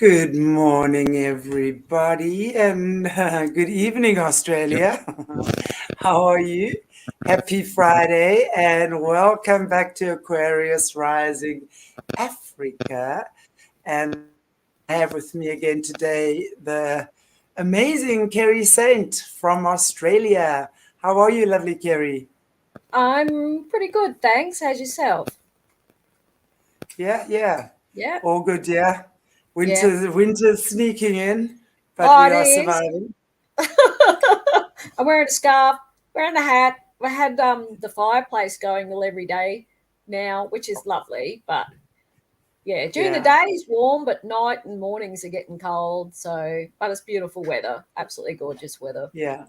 Good morning, everybody, and good evening, Australia. How are you? Happy Friday, and welcome back to Aquarius Rising Africa. And I have with me again today the amazing Kerri Saint from Australia. How are you, lovely Kerri? I'm pretty good, thanks. How's yourself? Yeah. Yeah, All good, yeah. yeah. Winter's sneaking in, but Oh, we it are is. surviving. I'm wearing a scarf, wearing a hat. I had the fireplace going all every day now, which is lovely. But yeah, during the Yeah. day is warm, but night and mornings are getting cold. So, but it's beautiful weather, absolutely gorgeous weather. Yeah.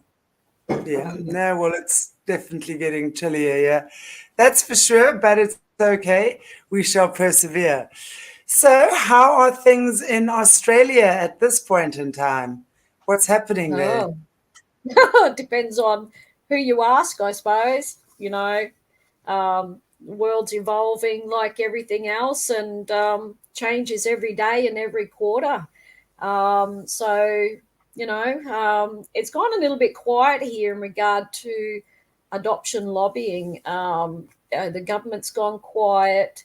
No, well, it's definitely getting chillier, yeah. That's for sure, but it's okay. We shall persevere. So, how are things in Australia at this point in time? What's happening there? Oh, it depends on who you ask, I suppose. The world's evolving like everything else and changes every day and every quarter. So, it's gone a little bit quiet here in regard to adoption lobbying. The government's gone quiet.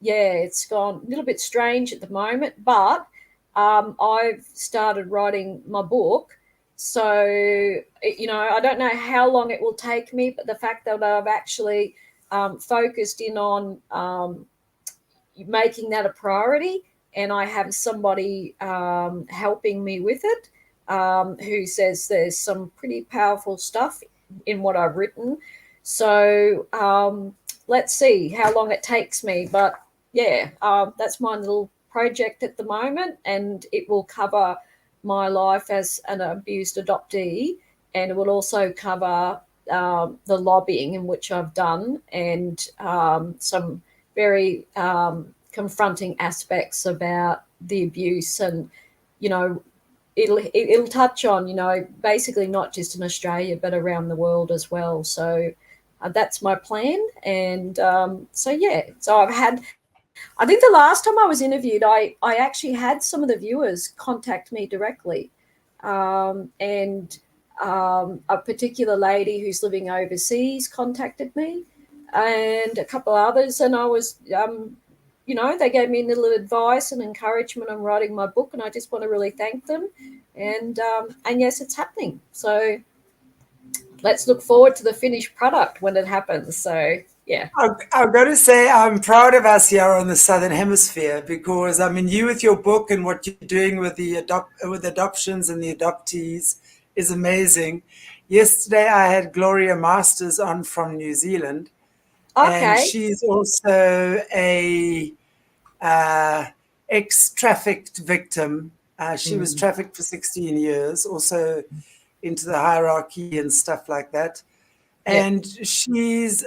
Yeah, it's gone a little bit strange at the moment, but I've started writing my book. So, I don't know how long it will take me, but the fact that I've actually focused in on making that a priority, and I have somebody helping me with it, who says there's some pretty powerful stuff in what I've written. So let's see how long it takes me. But yeah, that's my little project at the moment, and it will cover my life as an abused adoptee, and it will also cover the lobbying in which I've done, and some very confronting aspects about the abuse. And it'll touch on basically not just in Australia but around the world as well. So that's my plan. And so I think the last time I was interviewed, I actually had some of the viewers contact me directly, and a particular lady who's living overseas contacted me, and a couple others, and I was, they gave me a little advice and encouragement on writing my book, and I just want to really thank them. And yes, it's happening. So let's look forward to the finished product when it happens. So yeah. I've got to say, I'm proud of us here on the Southern Hemisphere because, I mean, you with your book and what you're doing with with adoptions and the adoptees is amazing. Yesterday, I had Gloria Masters on from New Zealand, and Okay. she's also a uh, ex-trafficked victim. She was Mm. trafficked for 16 years, also into the hierarchy and stuff like that. Yeah. And she's,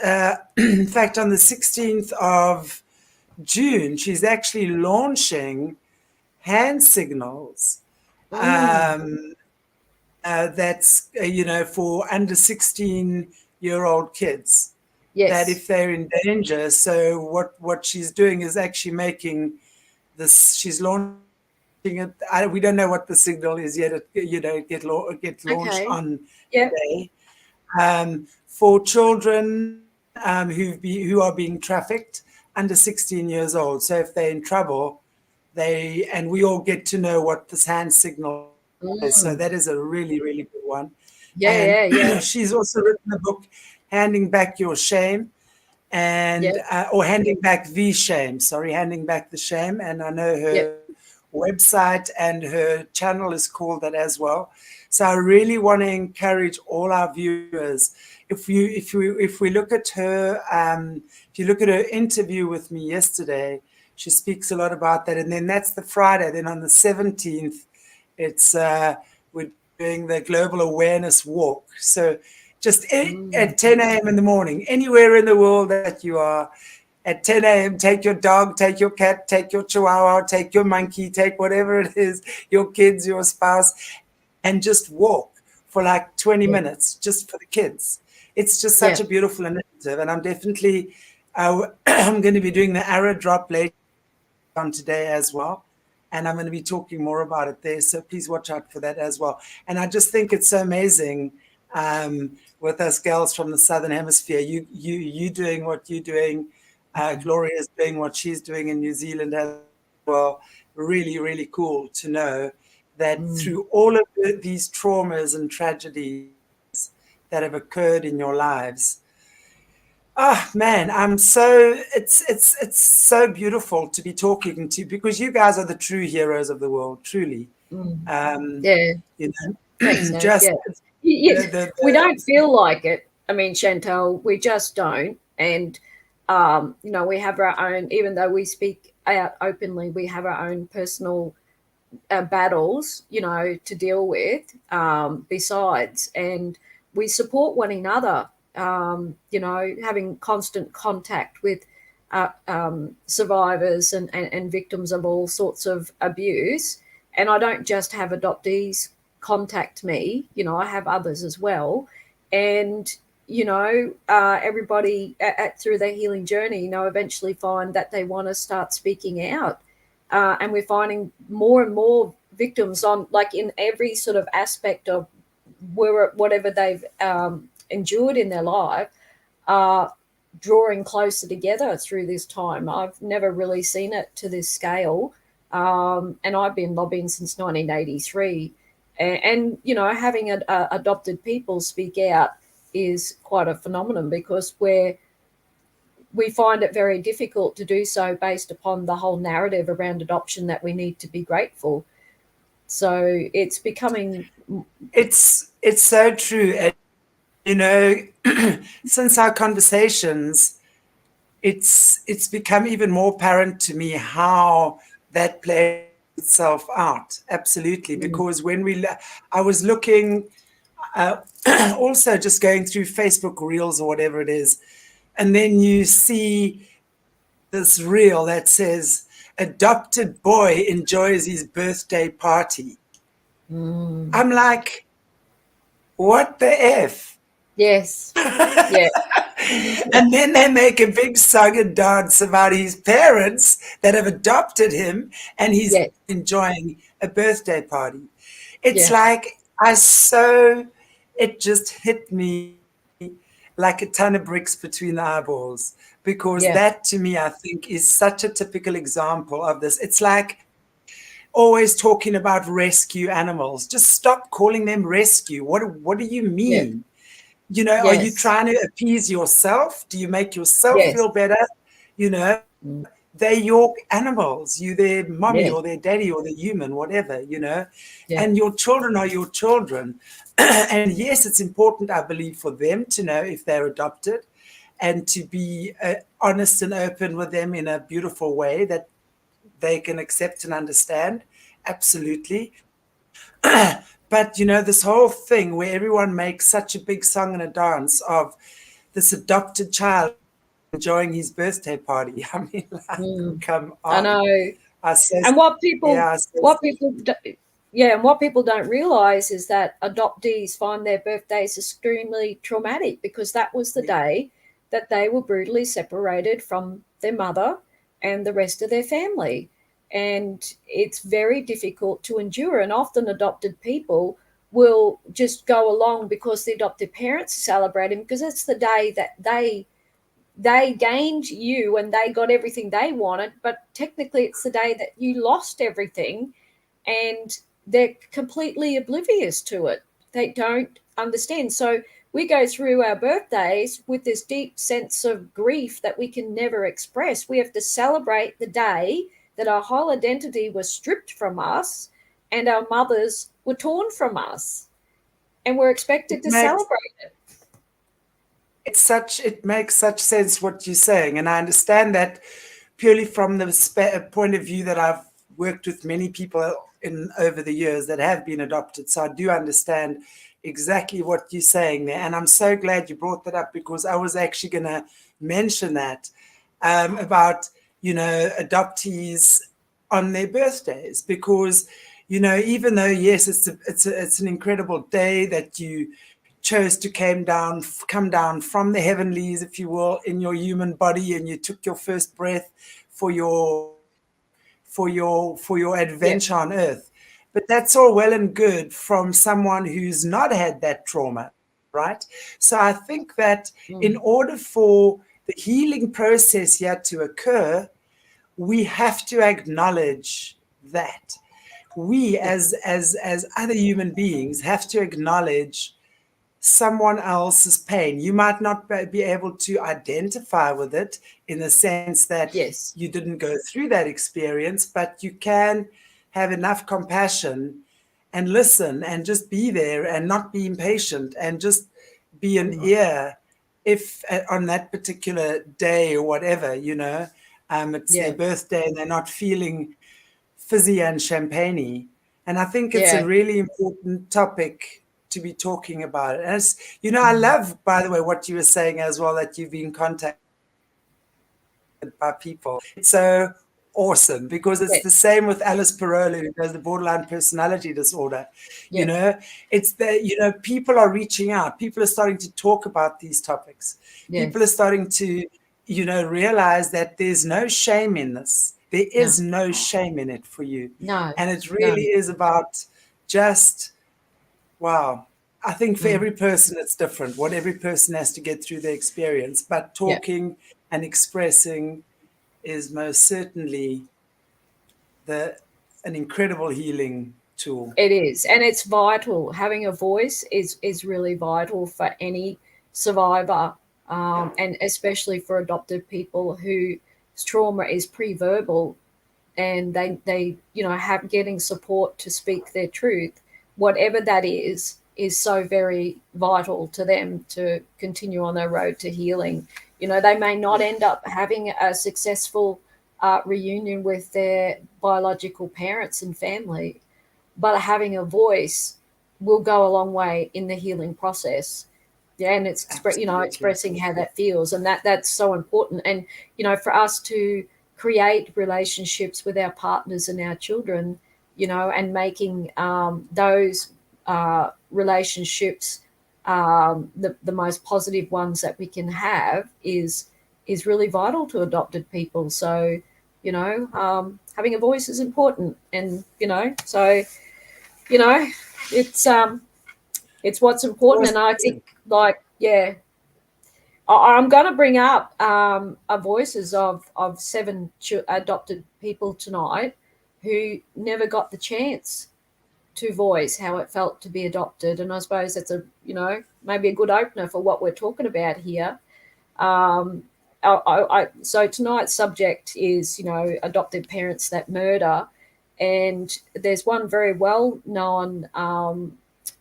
in fact, on the 16th of June, she's actually launching hand signals. Mm. That's, for under 16-year-old kids, that Yes. if they're in danger. So what she's doing is actually making this, she's launching it. We don't know what the signal is yet. It gets launched Okay. on Yeah. today. For children who are being trafficked under 16 years old. So if they're in trouble, and we all get to know what this hand signal is. So Mm. that is a really, really good one. Yeah. And Yeah. Yeah. she's also written a book, Handing Back Your Shame, Yeah. and or Handing Back the Shame. Sorry, Handing Back the Shame. And I know Yeah. her website and her channel is called that as well. So I really want to encourage all our viewers. If we look at her, if you look at her interview with me yesterday, she speaks a lot about that. And then that's the Friday. Then on the 17th, it's we're doing the Global Awareness Walk. So just Mm. at 10 a.m. in the morning, anywhere in the world that you are, at 10 a.m., take your dog, take your cat, take your chihuahua, take your monkey, take whatever it is, your kids, your spouse, and just walk for like 20 Yeah. minutes just for the kids. It's just such Yeah. a beautiful initiative. And I'm definitely, I'm going to be doing the arrow drop later on today as well. and I'm going to be talking more about it there. So please watch out for that as well. And I just think it's so amazing with us girls from the Southern Hemisphere. You doing what you're doing, Gloria's doing what she's doing in New Zealand as well. Really, really cool to know that through all of these traumas and tragedies that have occurred in your lives. Oh man, it's so beautiful to be talking to, because you guys are the true heroes of the world, truly. Yeah. You know, Thanks, Nate. just We don't feel like it. I mean, Chantelle, we just don't. And we have our own, even though we speak out openly, we have our own personal battles, to deal with besides. And we support one another, having constant contact with survivors and victims of all sorts of abuse. And I don't just have adoptees contact me, I have others as well. And, everybody through their healing journey, eventually find that they want to start speaking out. And we're finding more and more victims in every sort of aspect of whatever they've endured in their life, drawing closer together through this time. I've never really seen it to this scale. And I've been lobbying since 1983. And having adopted people speak out is quite a phenomenon, because we find it very difficult to do so based upon the whole narrative around adoption that we need to be grateful. So it's becoming... It's so true. And, since our conversations, it's become even more apparent to me how that plays itself out. Absolutely. Because when I was looking, also just going through Facebook Reels or whatever it is, and then you see this reel that says, adopted boy enjoys his birthday party. I'm like, what the F? Yes. Yeah. And then they make a big song and dance about his parents that have adopted him, and he's enjoying a birthday party. It's like, it just hit me like a ton of bricks between the eyeballs, because that to me, I think, is such a typical example of this. It's like always talking about rescue animals. Just stop calling them rescue. What do you mean? Are you trying to appease yourself? Do you make yourself feel better? They're your animals. You their mommy or their daddy or the human, whatever, and your children are your children. And yes, it's important, I believe, for them to know if they're adopted, and to be honest and open with them in a beautiful way that they can accept and understand. Absolutely. But, this whole thing where everyone makes such a big song and a dance of this adopted child enjoying his birthday party. I mean, like, come on. I know. And what people don't realize is that adoptees find their birthdays extremely traumatic, because that was the day that they were brutally separated from their mother and the rest of their family. And it's very difficult to endure. And often adopted people will just go along because the adopted parents are celebrating, because it's the day that they gained you and they got everything they wanted. But technically it's the day that you lost everything, and they're completely oblivious to it. They don't understand. So we go through our birthdays with this deep sense of grief that we can never express. We have to celebrate the day that our whole identity was stripped from us and our mothers were torn from us, and we're expected to celebrate it. It makes such sense what you're saying, and I understand that purely from the point of view that I've worked with many people over the years that have been adopted. So I do understand exactly what you're saying there, and I'm so glad you brought that up, because I was actually going to mention that about adoptees on their birthdays, because even though yes, it's an incredible day that you chose to come down from the heavenlies, if you will, in your human body, and you took your first breath for for your adventure on earth. But that's all well and good from someone who's not had that trauma, right? So I think that in order for the healing process here to occur, we have to acknowledge that we as other human beings have to acknowledge someone else's pain. You might not be able to identify with it in the sense that Yes. you didn't go through that experience, but you can have enough compassion and listen and just be there and not be impatient and just be an ear if on that particular day or whatever, it's their birthday and they're not feeling fizzy and champagne-y. And I think it's a really important topic to be talking about. And I love, by the way, what you were saying as well, that you've been contacted by people. It's so awesome because it's the same with Alice Perola, who does the borderline personality disorder. It's people are reaching out. People are starting to talk about these topics. People are starting to, realize that there's no shame in this. There is no shame in it for you. No. And it really is about just, wow. I think for every person it's different, what every person has to get through their experience. But talking and expressing is most certainly an incredible healing tool. It is. And it's vital. Having a voice is really vital for any survivor, and especially for adopted people whose trauma is pre-verbal, and they have getting support to speak their truth, whatever that is so very vital to them to continue on their road to healing. They may not end up having a successful reunion with their biological parents and family, but having a voice will go a long way in the healing process. And it's expressing how that feels, and that's so important. And for us to create relationships with our partners and our children, and making those relationships the most positive ones that we can have is really vital to adopted people. So having a voice is important, and it's what's important. And I think I'm going to bring up voices of 7 adopted people tonight who never got the chance to voice how it felt to be adopted. And I suppose that's maybe a good opener for what we're talking about here. So tonight's subject is, adopted parents that murder. And there's one very well-known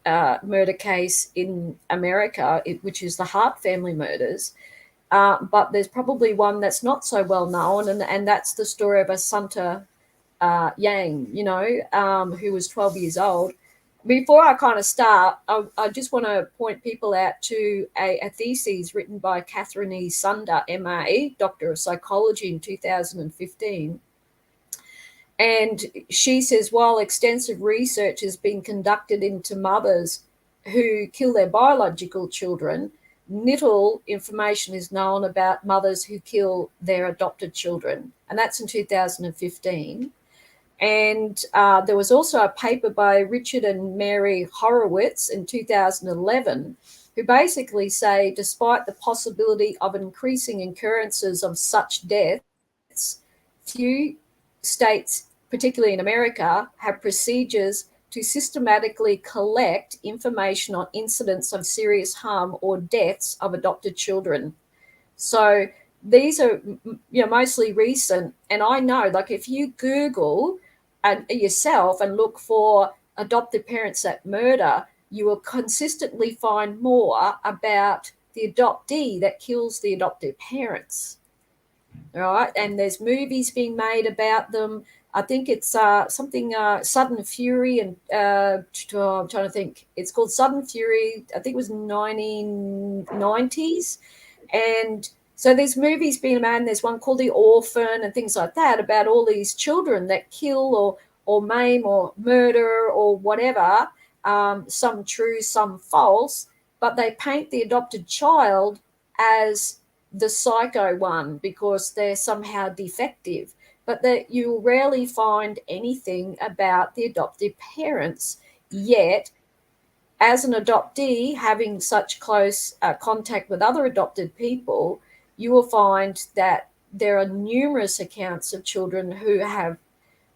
murder case in America, which is the Hart family murders. But there's probably one that's not so well known, and that's the story of Asunta Yang, who was 12 years old. Before I kind of start, I just want to point people out to a thesis written by Catherine E. Sunder, MA, Doctor of Psychology, in 2015. And she says, while extensive research has been conducted into mothers who kill their biological children, little information is known about mothers who kill their adopted children. And that's in 2015. And there was also a paper by Richard and Mary Horowitz in 2011, who basically say, despite the possibility of increasing occurrences of such deaths, few states, particularly in America, have procedures to systematically collect information on incidents of serious harm or deaths of adopted children. So these are mostly recent. And I know, like, if you Google yourself and look for adopted parents that murder, you will consistently find more about the adoptee that kills the adopted parents. All right. And there's movies being made about them. I think it's something Sudden Fury, and I'm trying to think. It's called Sudden Fury. I think it was 1990s. And so there's movies being made, and there's one called The Orphan and things like that, about all these children that kill or maim or murder or whatever, some true, some false, but they paint the adopted child as the psycho one because they're somehow defective. but that you rarely find anything about the adoptive parents. Yet, as an adoptee, having such close contact with other adopted people, you will find that there are numerous accounts of children who have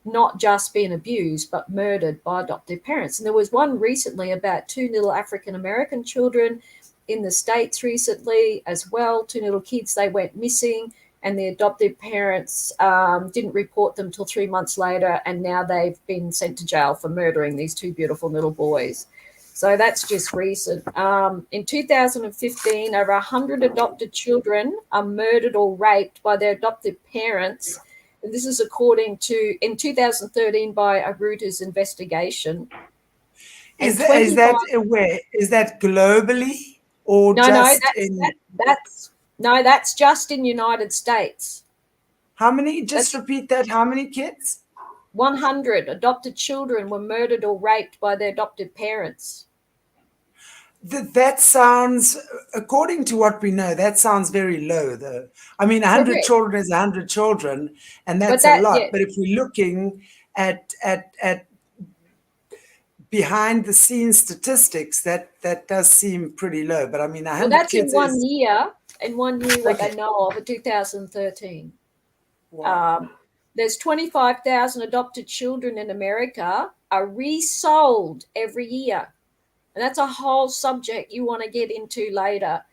not just been abused, but murdered by adoptive parents. And there was one recently about 2 little African-American children in the States recently as well, 2 little kids, they went missing, and the adoptive parents didn't report them till 3 months later, and now they've been sent to jail for murdering these 2 beautiful little boys. So that's just recent. In 2015, over 100 adopted children are murdered or raped by their adoptive parents. And this is according to, in 2013, by a Reuters investigation. Is that where? Is that globally or just in? That's just in United States. How many? Just repeat that. How many kids? 100 adopted children were murdered or raped by their adoptive parents. That sounds, according to what we know, that sounds very low, though. I mean, 100 Correct. children is 100 children, and that's a lot. Yeah. But if we're looking at behind the scenes statistics, that does seem pretty low. But I mean, 100 that's kids in 1 year. In 1 year, what Okay. they know of, in 2013. Wow. There's 25,000 adopted children in America are resold every year. And that's a whole subject you want to get into later.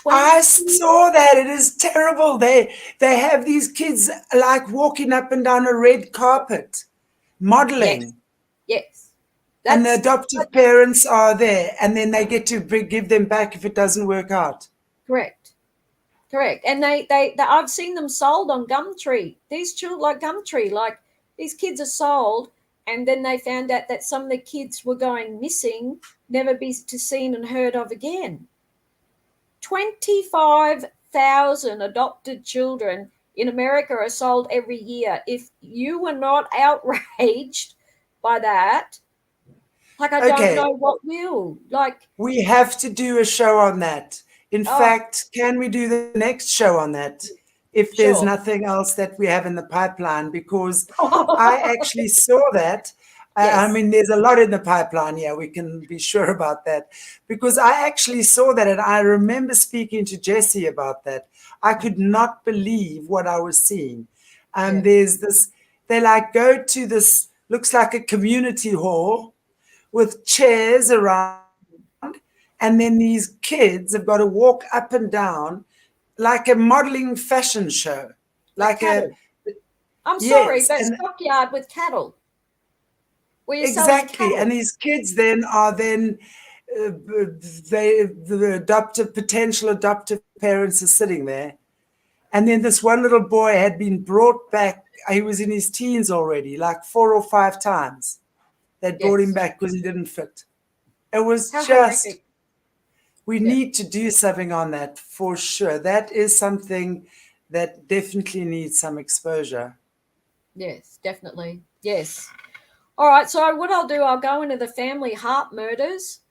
I saw that. It is terrible. They have these kids like walking up and down a red carpet, modeling. Yes. And the adoptive parents are there, and then they get to give them back if it doesn't work out. Correct. And they I've seen them sold on Gumtree. These children, like Gumtree, like these kids are sold, and then they found out that some of the kids were going missing, never be seen and heard of again. 25,000 adopted children in America are sold every year. If you were not outraged by that, like, I don't know what will. Like, we have to do a show on that. In fact, can we do the next show on that if there's nothing else that we have in the pipeline? Because I actually saw that. I mean, there's a lot in the pipeline. Yeah, we can be sure about that. Because I actually saw that, and I remember speaking to Jessie about that. I could not believe what I was seeing. There's this, they like go to this, looks like a community hall with chairs around. And then these kids have got to walk up and down like a modeling fashion show. I'm sorry, but stockyard with cattle. Exactly. And these kids then are the potential adoptive parents are sitting there. And then this one little boy had been brought back. He was in his teens already, like 4 or 5 times. They brought him back because he didn't fit. It was horrific. We need to do something on that for sure. That is something that definitely needs some exposure. Yes, definitely. Yes. All right. So what I'll do, I'll go into the family Hart murders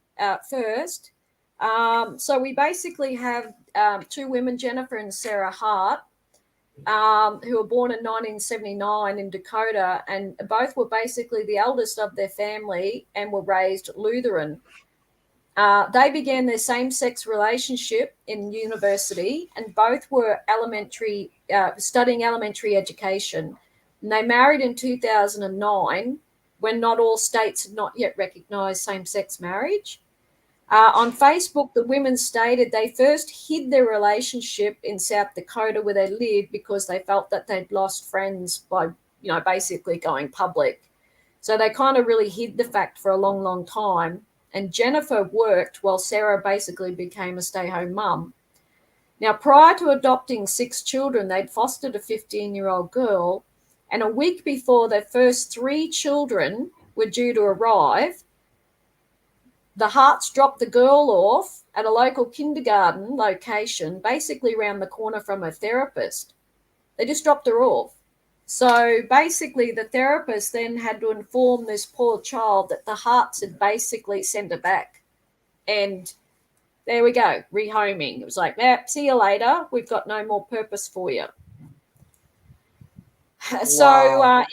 first. So we basically have 2 women, Jennifer and Sarah Hart, who were born in 1979 in Dakota, and both were basically the eldest of their family and were raised Lutheran. They began their same-sex relationship in university, and both were studying elementary education. And they married in 2009, when not all states had not yet recognized same-sex marriage. On Facebook, the women stated they first hid their relationship in South Dakota where they lived because they felt that they'd lost friends by, basically going public. So they kind of really hid the fact for a long, long time. And Jennifer worked while Sarah basically became a stay-home mum. Now, prior to adopting 6 children, they'd fostered a 15-year-old girl, and a week before their first 3 children were due to arrive, the Harts dropped the girl off at a local kindergarten location, basically around the corner from her therapist. They just dropped her off. So basically the therapist then had to inform this poor child that the Harts had basically sent her back. And there we go, rehoming. It was like, see you later. We've got no more purpose for you. So Wow.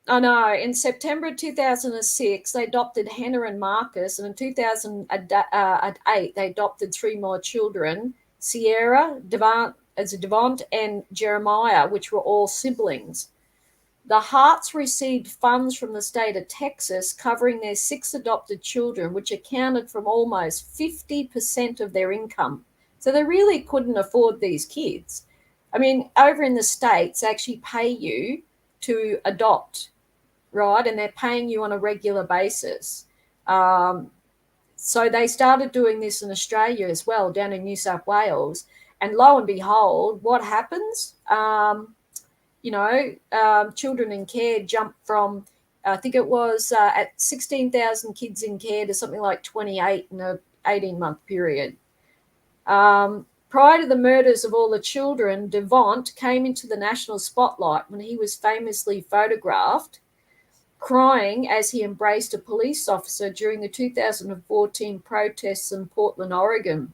I know in September 2006 they adopted Hannah and Marcus, and in 2008 they adopted 3 more children: Sierra, Devont, and Jeremiah, which were all siblings. The Harts received funds from the state of Texas covering their 6 adopted children, which accounted for almost 50% of their income. So they really couldn't afford these kids. I mean, over in the States, they actually pay you to adopt, right? And they're paying you on a regular basis. Um, so they started doing this in Australia as well, down in New South Wales. And lo and behold, what happens? Children in care jumped from, I think it was at 16,000 kids in care to something like 28 in a 18-month period. Prior to the murders of all the children, Devont came into the national spotlight when he was famously photographed crying as he embraced a police officer during the 2014 protests in Portland, Oregon.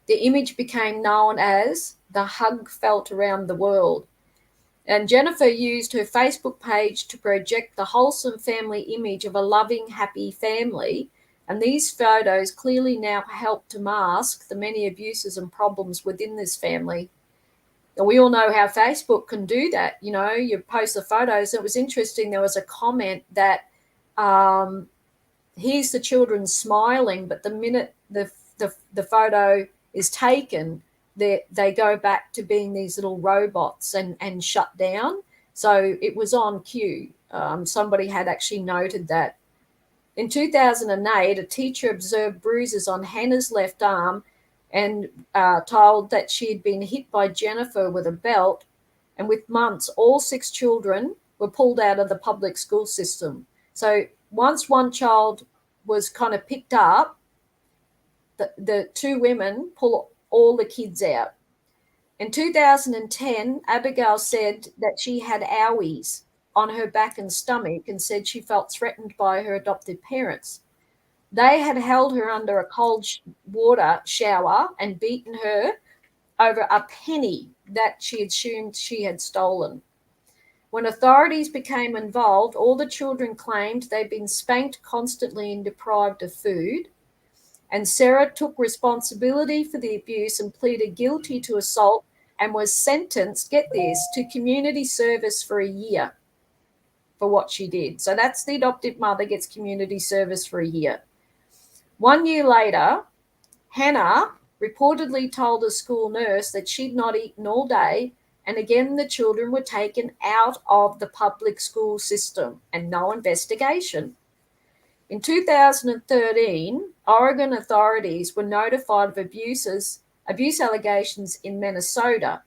The image became known as the hug felt around the world. And Jennifer used her Facebook page to project the wholesome family image of a loving, happy family. And these photos clearly now help to mask the many abuses and problems within this family. And we all know how Facebook can do that. You know, you post the photos. It was interesting. There was a comment that here's the children smiling, but the minute the photo is taken, they go back to being these little robots and shut down. So it was on cue. Somebody had actually noted that. In 2008, a teacher observed bruises on Hannah's left arm and told that she had been hit by Jennifer with a belt. And with months, all 6 children were pulled out of the public school system. So once one child was kind of picked up, the 2 women pull all the kids out. In 2010, Abigail said that she had owies on her back and stomach and said she felt threatened by her adopted parents. They had held her under a cold water shower and beaten her over a penny that she assumed she had stolen. When authorities became involved, all the children claimed they'd been spanked constantly and deprived of food. And Sarah took responsibility for the abuse and pleaded guilty to assault and was sentenced, get this, to community service for a year for what she did. So that's the adoptive mother gets community service for a year. 1 year later, Hannah reportedly told a school nurse that she'd not eaten all day, and again the children were taken out of the public school system and no investigation. In 2013, Oregon authorities were notified of abuse allegations in Minnesota.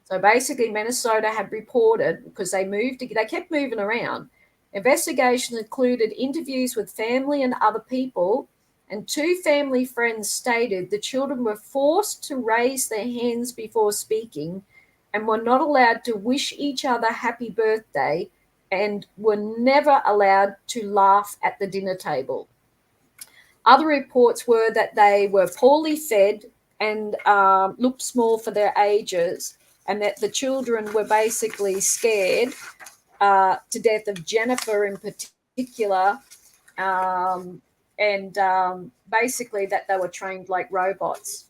So basically Minnesota had reported, because they kept moving around. Investigations included interviews with family and other people, and 2 family friends stated the children were forced to raise their hands before speaking and were not allowed to wish each other happy birthday and were never allowed to laugh at the dinner table. Other reports were that they were poorly fed and looked small for their ages, and that the children were basically scared to death of Jennifer in particular, basically that they were trained like robots.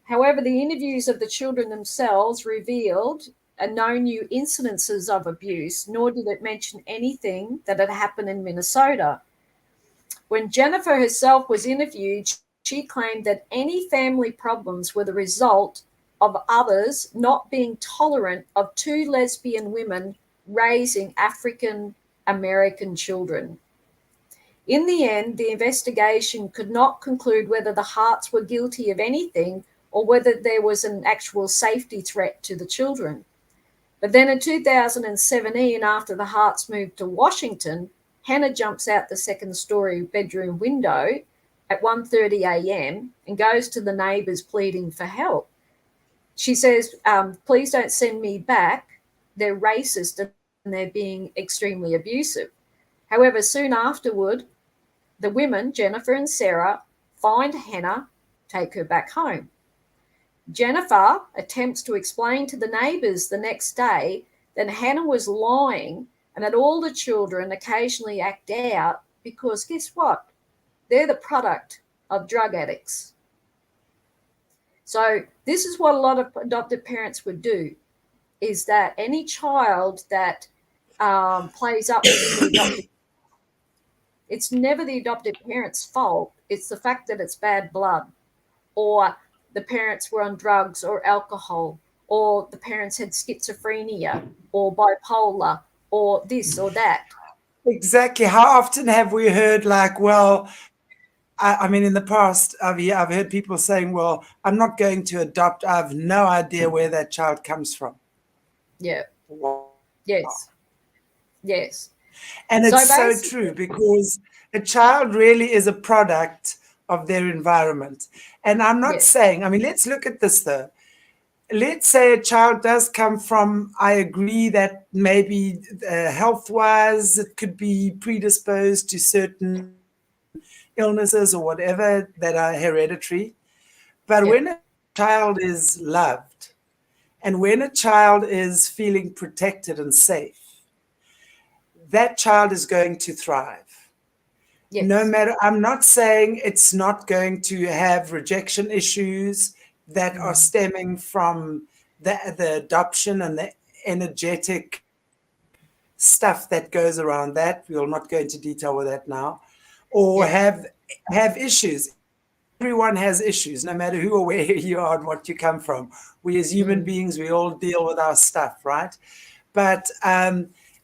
However, the interviews of the children themselves revealed no new incidences of abuse, nor did it mention anything that had happened in Minnesota. When Jennifer herself was interviewed, she claimed that any family problems were the result of others not being tolerant of 2 lesbian women raising African American children. In the end, the investigation could not conclude whether the Harts were guilty of anything or whether there was an actual safety threat to the children. But then in 2017, after the Harts moved to Washington, Hannah jumps out the 2nd-story bedroom window at 1:30 a.m. and goes to the neighbours pleading for help. She says, please don't send me back. They're racist and they're being extremely abusive. However, soon afterward, the women, Jennifer and Sarah, find Hannah, take her back home. Jennifer attempts to explain to the neighbours the next day then Hannah was lying and that all the children occasionally act out because guess what? They're the product of drug addicts. So this is what a lot of adopted parents would do, is that any child that plays up with the adopted, it's never the adopted parent's fault. It's the fact that it's bad blood, or the parents were on drugs or alcohol, or the parents had schizophrenia or bipolar or this or that. Exactly. How often have we heard like, well, I mean, in the past, I've heard people saying, well, I'm not going to adopt. I have no idea where that child comes from. Yeah. Wow. Yes. Yes. And it's so true, because a child really is a product of their environment. And I'm not saying, I mean, let's look at this though. Let's say a child does come from, I agree that maybe health-wise, it could be predisposed to certain illnesses or whatever that are hereditary. But when a child is loved and when a child is feeling protected and safe, that child is going to thrive. Yes. No matter, I'm not saying it's not going to have rejection issues that are stemming from the adoption and the energetic stuff that goes around that. We'll not go into detail with that now. Or have issues. Everyone has issues, no matter who or where you are and what you come from. We as human beings, we all deal with our stuff, right? But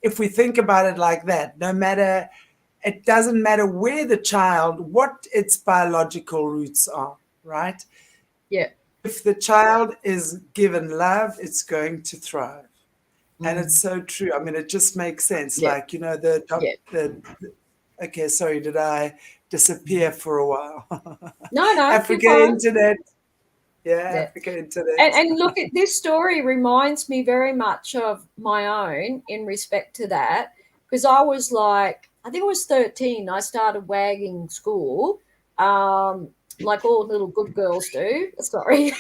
if we think about it like that, it doesn't matter where the child, what its biological roots are, right? Yeah. If the child is given love, it's going to thrive. And it's so true. I mean, it just makes sense. Yeah. Like, you know, okay, sorry, did I disappear for a while? No. Africa Internet. Yeah, Africa Internet. And look, at this story reminds me very much of my own in respect to that, because I was like, I think I was 13. I started wagging school, like all little good girls do. Sorry.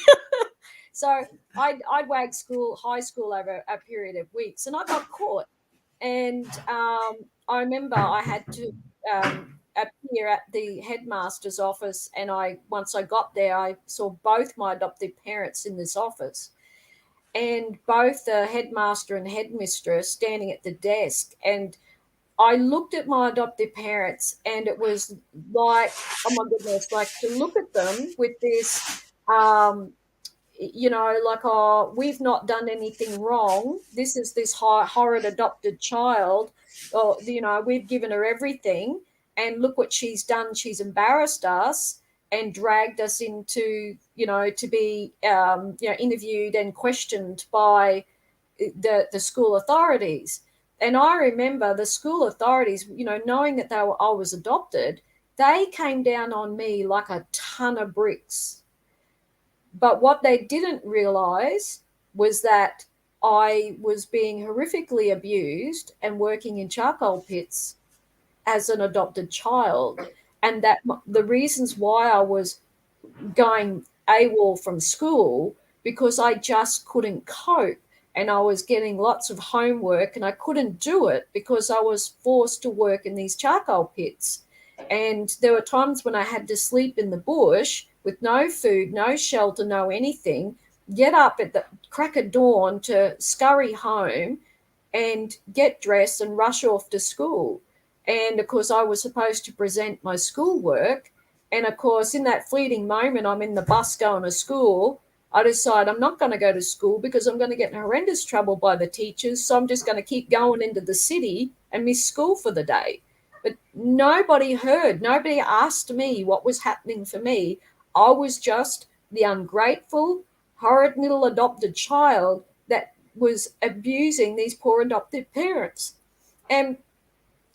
So I'd wag high school over a period of weeks, and I got caught. And I remember I had to appear at the headmaster's office, and once I got there, I saw both my adoptive parents in this office, and both the headmaster and headmistress standing at the desk. And I looked at my adoptive parents, and it was like, oh my goodness, like to look at them with this, you know, like, oh, we've not done anything wrong. This is this horrid adopted child. Or, you know, we've given her everything, and look what she's done. She's embarrassed us and dragged us into, you know, to be, you know, interviewed and questioned by the school authorities. And I remember the school authorities, you know, knowing that I was adopted, they came down on me like a ton of bricks. But what they didn't realize was that I was being horrifically abused and working in charcoal pits as an adopted child, and that the reasons why I was going AWOL from school, because I just couldn't cope, and I was getting lots of homework and I couldn't do it because I was forced to work in these charcoal pits. And there were times when I had to sleep in the bush with no food, no shelter, no anything, get up at the crack of dawn to scurry home and get dressed and rush off to school. And, of course, I was supposed to present my schoolwork. And, of course, in that fleeting moment, I'm in the bus going to school. I decide I'm not going to go to school because I'm going to get in horrendous trouble by the teachers. So I'm just going to keep going into the city and miss school for the day. But nobody heard. Nobody asked me what was happening for me. I was just the ungrateful, horrid little adopted child that was abusing these poor adoptive parents. And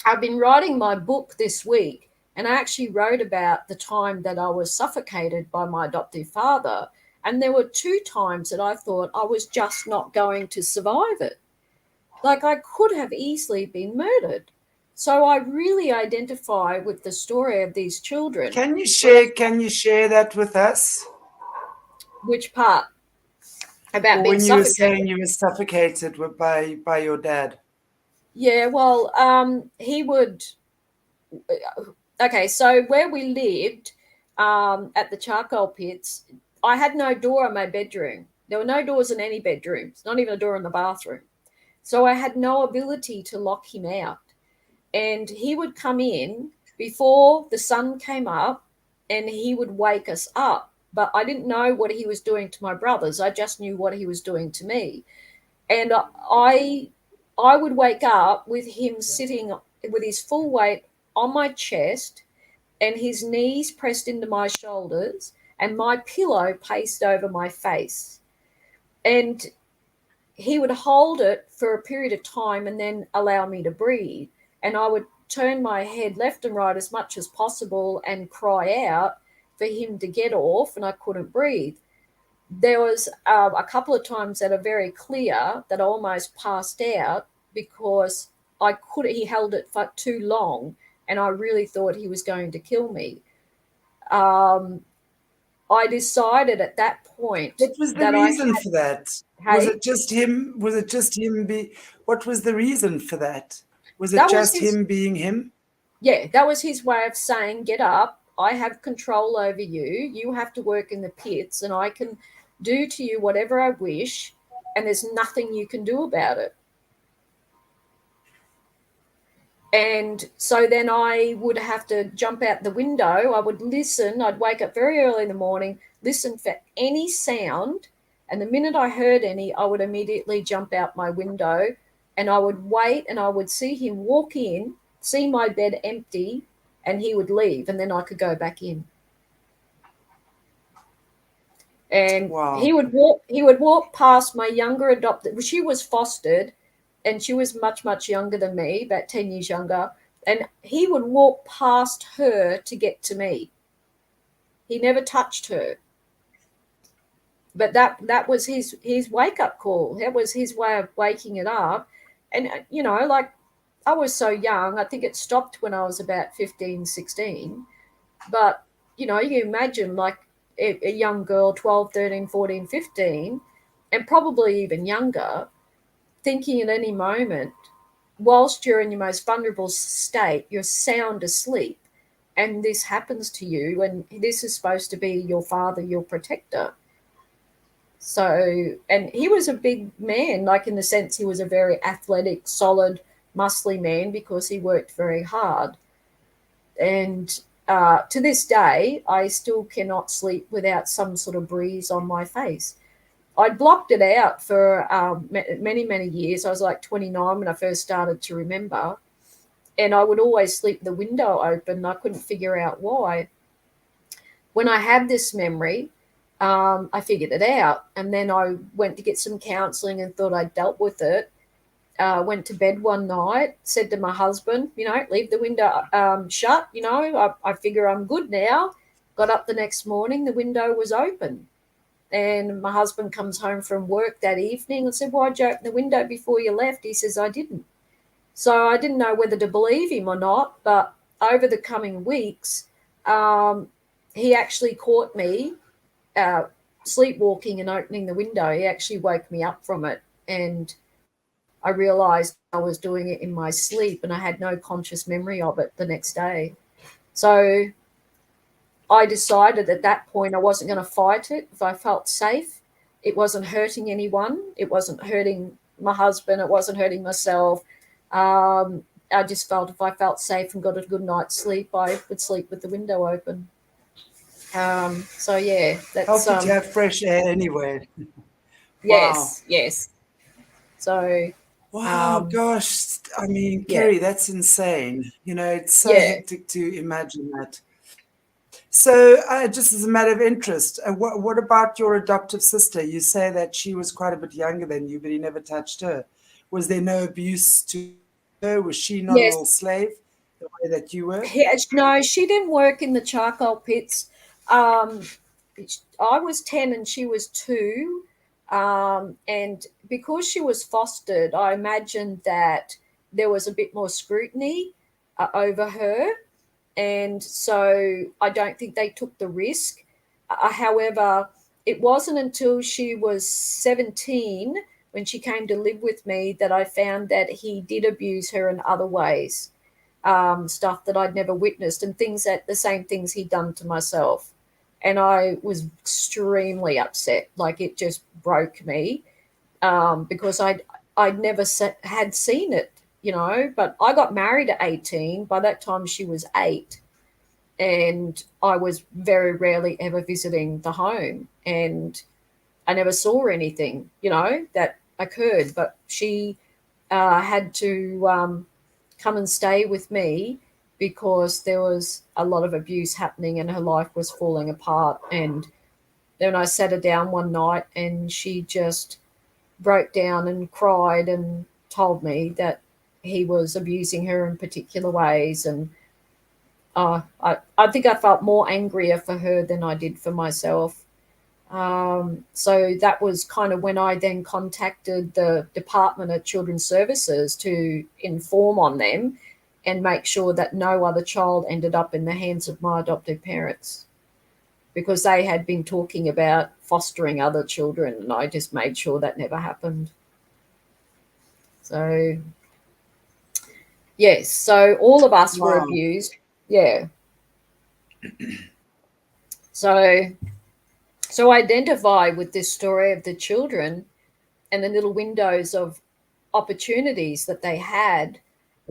I've been writing my book this week, and I actually wrote about the time that I was suffocated by my adoptive father. And there were 2 times that I thought I was just not going to survive it. Like, I could have easily been murdered. So I really identify with the story of these children. Can you share that with us? Which part? about Or being when you were suffocated. saying you were suffocated by your dad? Yeah, well, he would. Okay, so where we lived at the charcoal pits, I had no door in my bedroom. There were no doors in any bedrooms, not even a door in the bathroom. So I had no ability to lock him out. And he would come in before the sun came up and he would wake us up. But I didn't know what he was doing to my brothers. I just knew what he was doing to me. And I would wake up with him sitting with his full weight on my chest and his knees pressed into my shoulders and my pillow placed over my face. And he would hold it for a period of time and then allow me to breathe. And I would turn my head left and right as much as possible and cry out for him to get off, and I couldn't breathe. There was a couple of times that are very clear that I almost passed out because he held it for too long and I really thought he was going to kill me. I decided at that point What was the that I reason for that? Was hey, it just him? Was it just him what was the reason for that? Was it that was just his him being him? yeah, that was his way of saying, get up, I have control over you, you have to work in the pits and I can do to you whatever I wish and there's nothing you can do about it. And so then I would have to jump out the window. I would listen. I'd wake up very early in the morning, listen for any sound. And the minute I heard any, I would immediately jump out my window and I would wait and I would see him walk in, see my bed empty, and he would leave. And then I could go back in. And Wow. he would walk past my younger adopted. She was fostered and she was much, much younger than me, about 10 years younger. And he would walk past her to get to me. He never touched her. But that was his wake-up call. That was his way of waking it up. And, you know, like I was so young. I think it stopped when I was about 15, 16. But, you know, you imagine like a young girl, 12, 13, 14, 15, and probably even younger, thinking at any moment, whilst you're in your most vulnerable state, you're sound asleep, and this happens to you, and this is supposed to be your father, your protector. So, and he was a big man, like in the sense he was a very athletic, solid, muscly man because he worked very hard. And to this day, I still cannot sleep without some sort of breeze on my face. I'd blocked it out for many, many years. I was like 29 when I first started to remember. And I would always sleep with the window open. I couldn't figure out why. When I had this memory, I figured it out. And then I went to get some counselling and thought I'd dealt with it. Went to bed one night, said to my husband, you know, leave the window shut, you know, I figure I'm good now. Got up the next morning, the window was open. And my husband comes home from work that evening and said, why'd you open the window before you left? He says, I didn't. So I didn't know whether to believe him or not. But over the coming weeks, he actually caught me sleepwalking and opening the window. He actually woke me up from it. And I realised I was doing it in my sleep and I had no conscious memory of it the next day. So I decided at that point I wasn't going to fight it. If I felt safe, it wasn't hurting anyone. It wasn't hurting my husband. It wasn't hurting myself. I just felt if I felt safe and got a good night's sleep, I would sleep with the window open. So, yeah, that's... Helped you to have fresh air anyway. Yes, wow. Yes. So... Wow, gosh. I mean, yeah. Kerri, that's insane. You know, it's so Yeah. hectic to imagine that. So just as a matter of interest, what about your adoptive sister? You say that she was quite a bit younger than you, but he never touched her. Was there no abuse to her? Was she not a Yes. little slave the way that you were? No, she didn't work in the charcoal pits. I was 10 and she was 2. And because she was fostered, I imagined that there was a bit more scrutiny over her. And so I don't think they took the risk. However, it wasn't until she was 17 when she came to live with me that I found that he did abuse her in other ways, stuff that I'd never witnessed, and the same things he'd done to myself. And I was extremely upset. Like, it just broke me, because I'd never had seen it, But I got married at 18. By that time, she was 8. And I was very rarely ever visiting the home. And I never saw anything, that occurred. But she had to come and stay with me because there was a lot of abuse happening and her life was falling apart. And then I sat her down one night and she just broke down and cried and told me that he was abusing her in particular ways. And I think I felt more angrier for her than I did for myself. So that was kind of when I then contacted the Department of Children's Services to inform on them and make sure that no other child ended up in the hands of my adoptive parents, because they had been talking about fostering other children, and I just made sure that never happened. So, yes, so all of us were abused. Yeah. So identify with this story of the children and the little windows of opportunities that they had,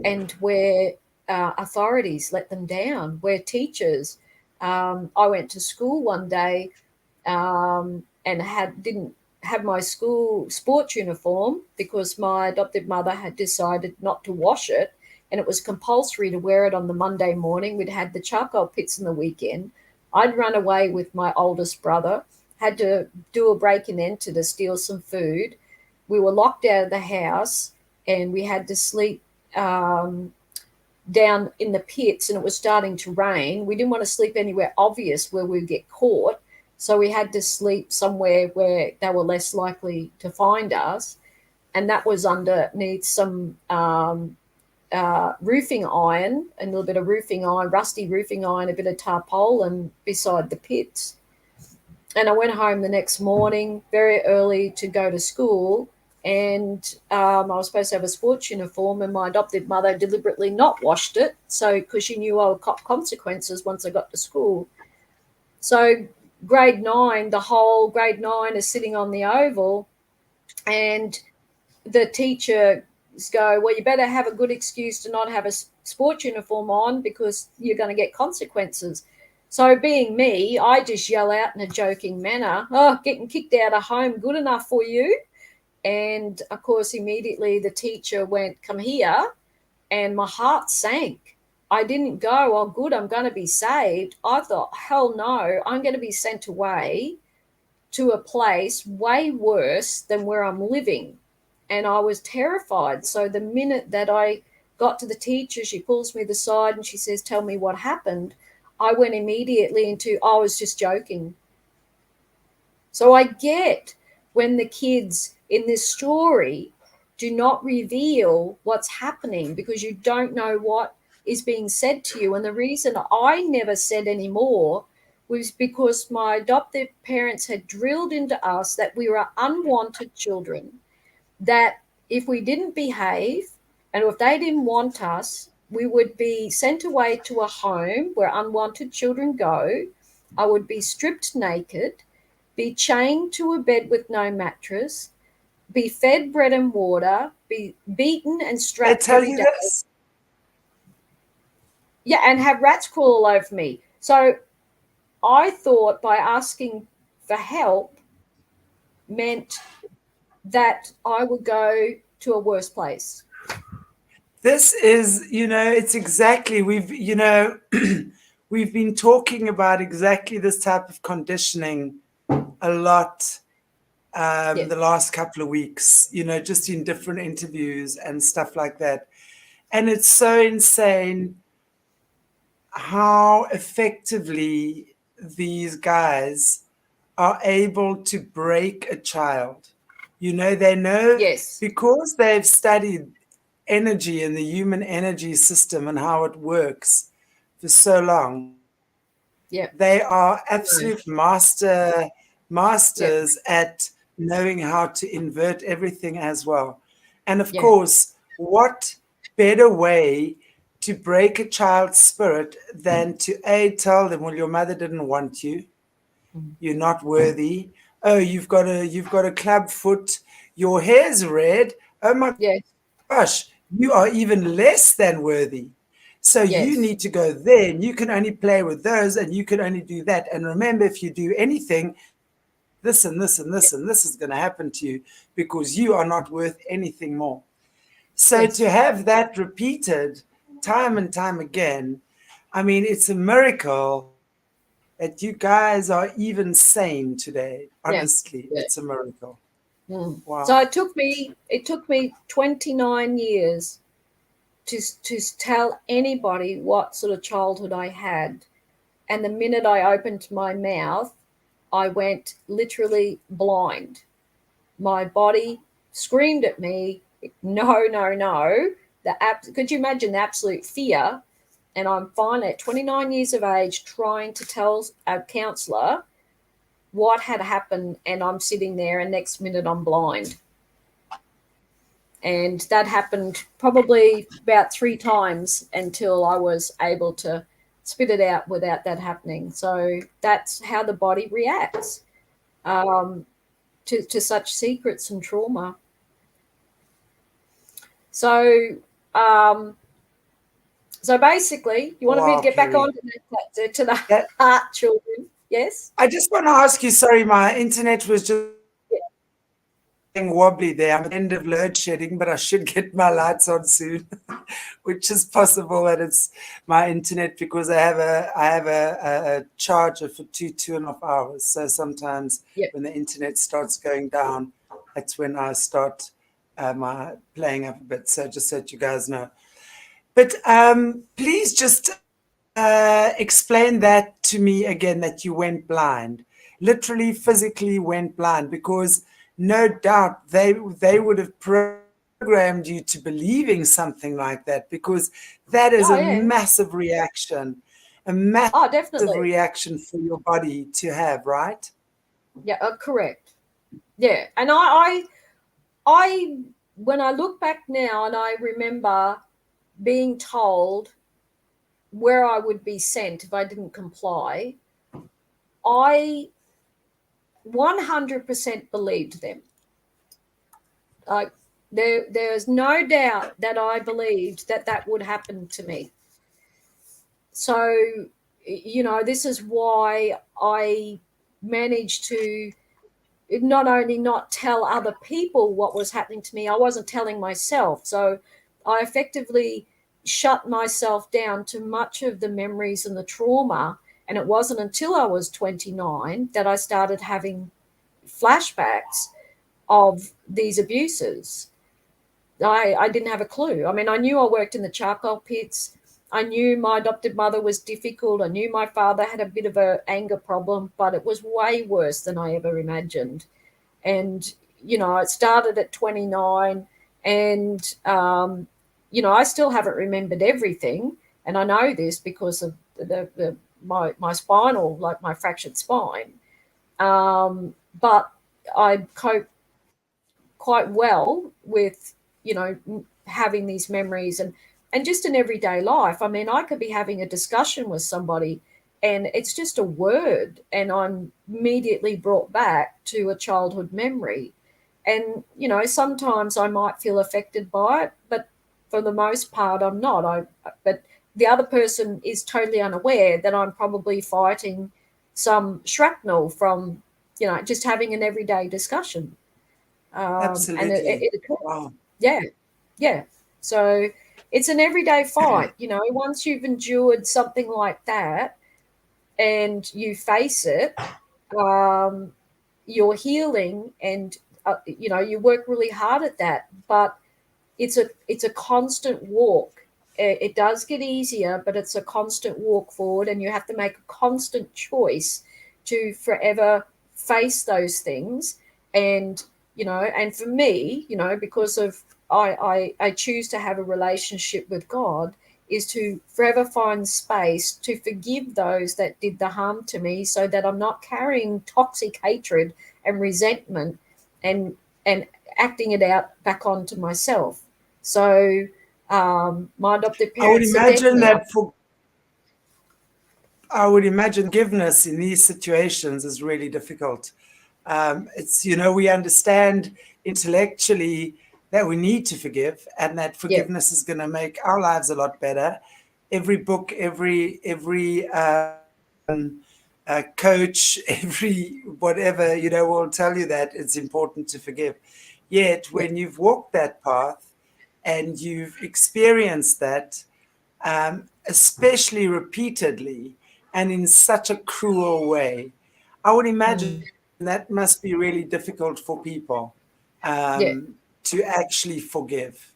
and where authorities let them down, where teachers. I went to school one day and didn't have my school sports uniform because my adopted mother had decided not to wash it, and it was compulsory to wear it on the Monday morning. We'd had the charcoal pits in the weekend. I'd run away with my oldest brother, had to do a break and enter to steal some food. We were locked out of the house and we had to sleep down in the pits, and it was starting to rain. We didn't want to sleep anywhere obvious where we'd get caught. So we had to sleep somewhere where they were less likely to find us. And that was underneath some roofing iron, a little bit of roofing iron, rusty roofing iron, a bit of tarpaulin beside the pits. And I went home the next morning very early to go to school, and I was supposed to have a sports uniform, and my adopted mother deliberately not washed it, so because she knew I would cop consequences once I got to school. So grade 9, the whole grade 9 is sitting on the oval, and the teacher go, well, you better have a good excuse to not have a sports uniform on because you're going to get consequences. So being me, I just yell out in a joking manner, oh, getting kicked out of home good enough for you? And, of course, immediately the teacher went, come here, and my heart sank. I didn't go, oh, good, I'm going to be saved. I thought, hell no, I'm going to be sent away to a place way worse than where I'm living. And I was terrified. So the minute that I got to the teacher, she pulls me to the side and she says, tell me what happened. I went immediately into, I was just joking. So I get when the kids in this story do not reveal what's happening because you don't know what is being said to you. And the reason I never said any more was because my adoptive parents had drilled into us that we were unwanted children, that if we didn't behave and if they didn't want us, we would be sent away to a home where unwanted children go. I would be stripped naked, be chained to a bed with no mattress, be fed bread and water, be beaten and strapped every day. This? Yeah, and have rats crawl all over me. So I thought by asking for help meant that I would go to a worse place. This is, it's exactly, we've been talking about exactly this type of conditioning a lot the last couple of weeks, just in different interviews and stuff like that. And it's so insane how effectively these guys are able to break a child. They know because they've studied energy and the human energy system and how it works for so long. Yeah, they are absolute master masters at knowing how to invert everything as well. And of Yeah. course, what better way to break a child's spirit than to tell them, well, your mother didn't want you, you're not worthy. Oh, you've got a club foot, your hair's red. Oh my Yes. gosh, you are even less than worthy. So you Yes. need to go there, and you can only play with those, and you can only do that. And remember, if you do anything, this and this and this and this is going to happen to you because you are not worth anything more. So Yes. to have that repeated time and time again, I mean, it's a miracle that you guys are even sane today. Yeah. Honestly, Yeah. it's a miracle. Wow. So it took me 29 years to tell anybody what sort of childhood I had. And the minute I opened my mouth, I went literally blind. My body screamed at me, no, no, no. Could you imagine the absolute fear? And I'm finally at 29 years of age trying to tell a counsellor what had happened, and I'm sitting there, and next minute I'm blind. And that happened probably about 3 times until I was able to spit it out without that happening. So that's how the body reacts to such secrets and trauma. So so basically, you wanted me to get back on to the Hart children, yes? I just want to ask you, sorry, my internet was just wobbly there. I'm at the end of load shedding, but I should get my lights on soon, which is possible that it's my internet because I have a charger for 2.5 hours. So sometimes when the internet starts going down, that's when I start my playing up a bit. So just so that you guys know. But please just explain that to me again, that you went blind, literally physically went blind, because no doubt they would have programmed you to believing something like that, because that is massive reaction, a massive reaction for your body to have, right? Yeah, correct. Yeah, and I when I look back now and I remember being told where I would be sent if I didn't comply, I 100% believed them. Like there's no doubt that I believed that would happen to me. So, this is why I managed to not only not tell other people what was happening to me, I wasn't telling myself. So I effectively shut myself down to much of the memories and the trauma. And it wasn't until I was 29 that I started having flashbacks of these abuses. I didn't have a clue. I mean, I knew I worked in the charcoal pits. I knew my adopted mother was difficult. I knew my father had a bit of an anger problem, but it was way worse than I ever imagined. And, it started at 29 and, I still haven't remembered everything. And I know this because of my spinal, like my fractured spine. But I cope quite well with, having these memories and just in everyday life. I mean, I could be having a discussion with somebody and it's just a word and I'm immediately brought back to a childhood memory. And, sometimes I might feel affected by it, but for the most part, I'm not. But the other person is totally unaware that I'm probably fighting some shrapnel from, just having an everyday discussion. Absolutely. And wow. Yeah. So it's an everyday fight, once you've endured something like that and you face it, you're healing and, you work really hard at that, but it's a constant walk. It does get easier, but it's a constant walk forward and you have to make a constant choice to forever face those things. And, and for me, because of I choose to have a relationship with God, is to forever find space to forgive those that did the harm to me, so that I'm not carrying toxic hatred and resentment and acting it out back onto myself. So my adopted I would parents are dead imagine now. that I would imagine forgiveness in these situations is really difficult. It's, we understand intellectually that we need to forgive and that Yeah, forgiveness is going to make our lives a lot better. Every book, every coach, every whatever, will tell you that it's important to forgive. Yet yeah, when you've walked that path and you've experienced that, especially repeatedly and in such a cruel way, I would imagine that must be really difficult for people yeah. to actually forgive.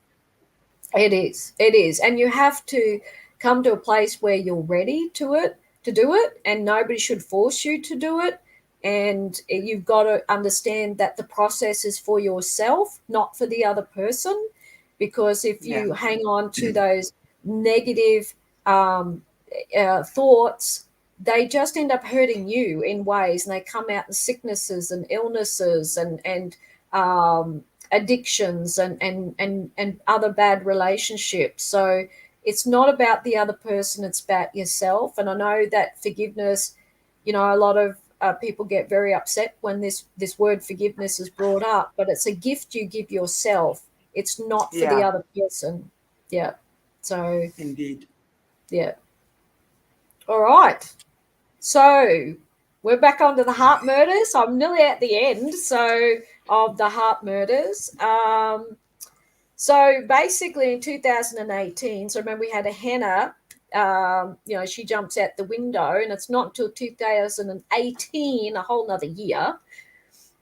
It is. It is. And you have to come to a place where you're ready to do it, and nobody should force you to do it. And you've got to understand that the process is for yourself, not for the other person. Because if Yeah, you hang on to those negative um, thoughts, they just end up hurting you in ways, and they come out in sicknesses and illnesses and addictions and other bad relationships. So it's not about the other person, it's about yourself. And I know that forgiveness, a lot of people get very upset when this word forgiveness is brought up, but it's a gift you give yourself. It's not for the yeah, other person. Yeah. So indeed. yeah. All right. So we're back onto the Hart murders. I'm nearly at the end, of the Hart murders. So basically in 2018, so remember we had a henna, she jumps out the window, and it's not until 2018, a whole nother year,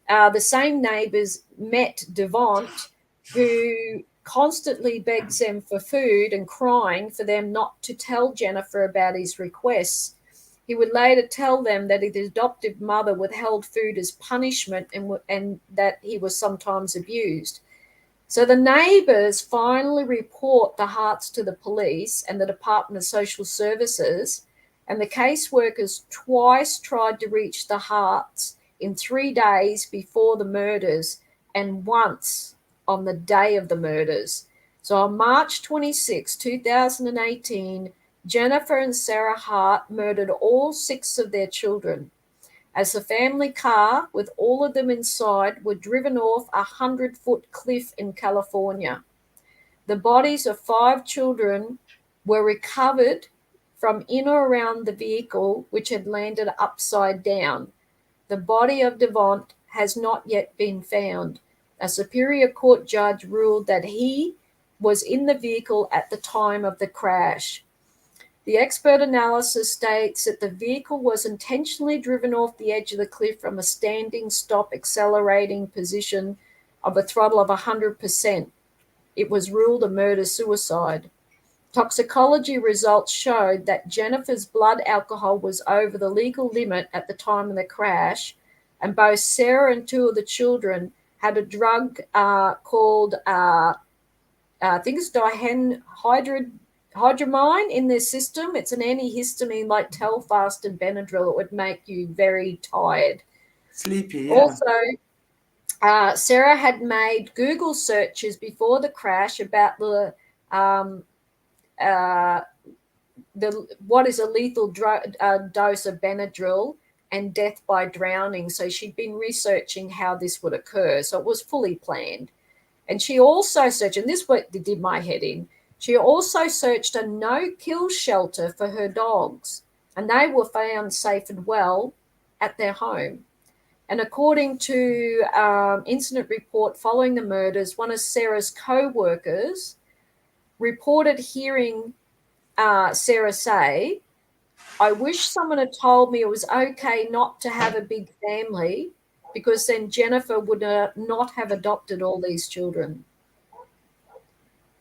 the same neighbours met Devont, who constantly begs them for food and crying for them not to tell Jennifer about his requests. He would later tell them that his adoptive mother withheld food as punishment, and that he was sometimes abused. So the neighbours finally report the Harts to the police and the Department of Social Services, and the caseworkers twice tried to reach the Harts in 3 days before the murders, and once on the day of the murders. So on March 26, 2018, Jennifer and Sarah Hart murdered all 6 of their children, as the family car, with all of them inside, were driven off a 100-foot cliff in California. The bodies of 5 children were recovered from in or around the vehicle, which had landed upside down. The body of Devont has not yet been found. A Superior Court judge ruled that he was in the vehicle at the time of the crash. The expert analysis states that the vehicle was intentionally driven off the edge of the cliff from a standing stop accelerating position of a throttle of 100%. It was ruled a murder-suicide. Toxicology results showed that Jennifer's blood alcohol was over the legal limit at the time of the crash, and both Sarah and 2 of the children had a drug called, I think it's dihydramine in their system. It's an antihistamine like Telfast and Benadryl. It would make you very tired. Sleepy, yeah. Also, Sarah had made Google searches before the crash about the what is a lethal dose of Benadryl and death by drowning. So she'd been researching how this would occur. So it was fully planned. And she also searched, and this what did my head in, she also searched a no-kill shelter for her dogs, and they were found safe and well at their home. And according to incident report following the murders, one of Sarah's co-workers reported hearing Sarah say, "I wish someone had told me it was okay not to have a big family, because then Jennifer would not have adopted all these children."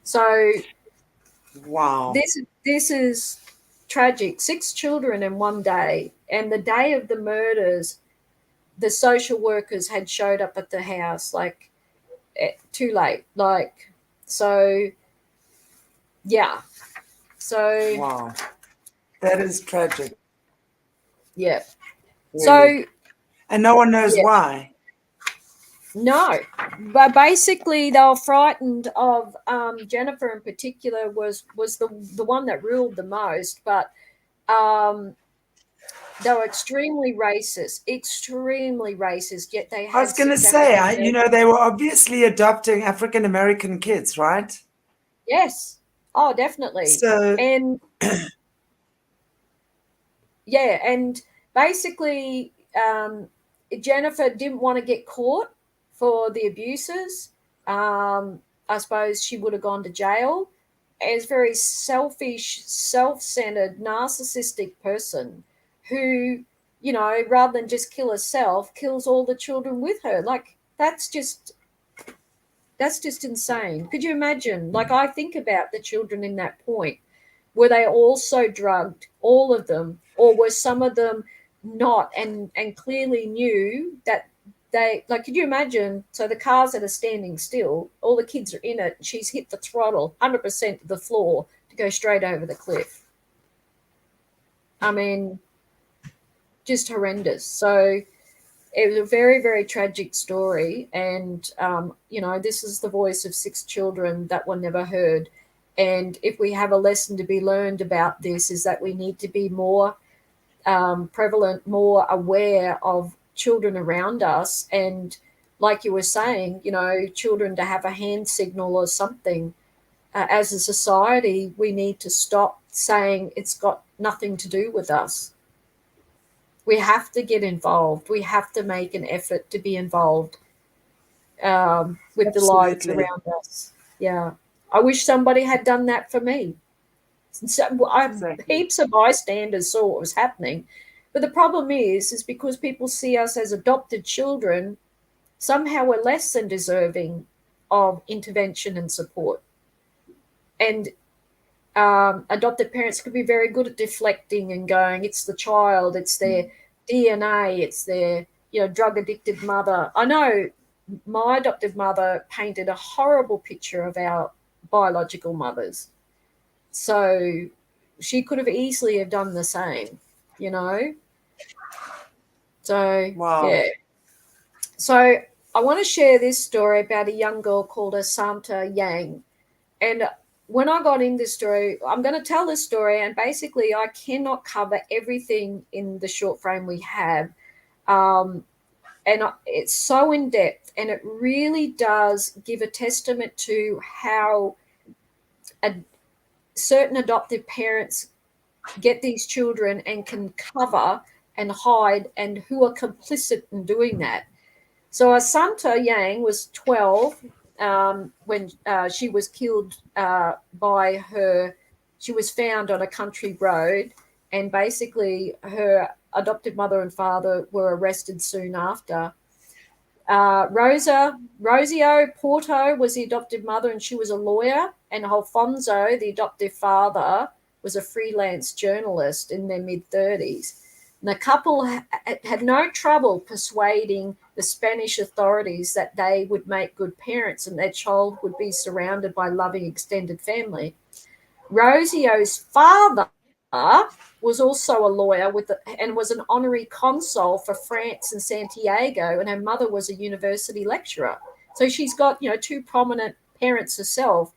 So Wow. this is tragic. 6 children in one day, and the day of the murders, the social workers had showed up at the house too late. So yeah. So wow, that is tragic. yeah. Really. So and no one knows why. No, but basically they were frightened of Jennifer in particular was the one that ruled the most, but they were extremely racist, yet they I had was going to 6 say, African they were obviously adopting African American kids, right? Yes. Oh, definitely. So, And yeah, and basically Jennifer didn't want to get caught for the abuses. I suppose she would have gone to jail. As a very selfish, self-centered, narcissistic person who, rather than just kill herself, kills all the children with her. Like, that's just insane. Could you imagine? Like, I think about the children in that point. Were they also drugged, all of them, or were some of them not, and clearly knew that they, like, could you imagine? So the cars that are standing still, all the kids are in it. She's hit the throttle 100% to the floor to go straight over the cliff. I mean, just horrendous. So it was a very, very tragic story. And, this is the voice of 6 children that were never heard. And if we have a lesson to be learned about this, is that we need to be more prevalent, more aware of children around us. And like you were saying, children to have a hand signal or something. As a society, we need to stop saying it's got nothing to do with us. We have to get involved. We have to make an effort to be involved with the lives around us. Yeah. I wish somebody had done that for me. So heaps of bystanders saw what was happening. But the problem is because people see us as adopted children, somehow we're less than deserving of intervention and support. And adopted parents could be very good at deflecting and going, it's the child, it's their DNA, it's their drug addicted mother. I know my adopted mother painted a horrible picture of our biological mothers, so she could have easily have done the same. So wow. Yeah, so I want to share this story about a young girl called Asunta Yang. And when I got in this story, I'm going to tell this story, and basically I cannot cover everything in the short frame we have. And it's so in depth, and it really does give a testament to how certain adoptive parents get these children and can cover and hide, and who are complicit in doing that. So Asunta Yang was 12 when she was killed by her. She was found on a country road, and basically her adopted mother and father were arrested soon after. Rosio Porto was the adopted mother, and she was a lawyer, and Alfonso, the adoptive father, was a freelance journalist in their mid-30s. And the couple had no trouble persuading the Spanish authorities that they would make good parents and their child would be surrounded by loving extended family. Rosio's father was also a lawyer and was an honorary consul for France and Santiago, and her mother was a university lecturer. So she's got, 2 prominent parents herself.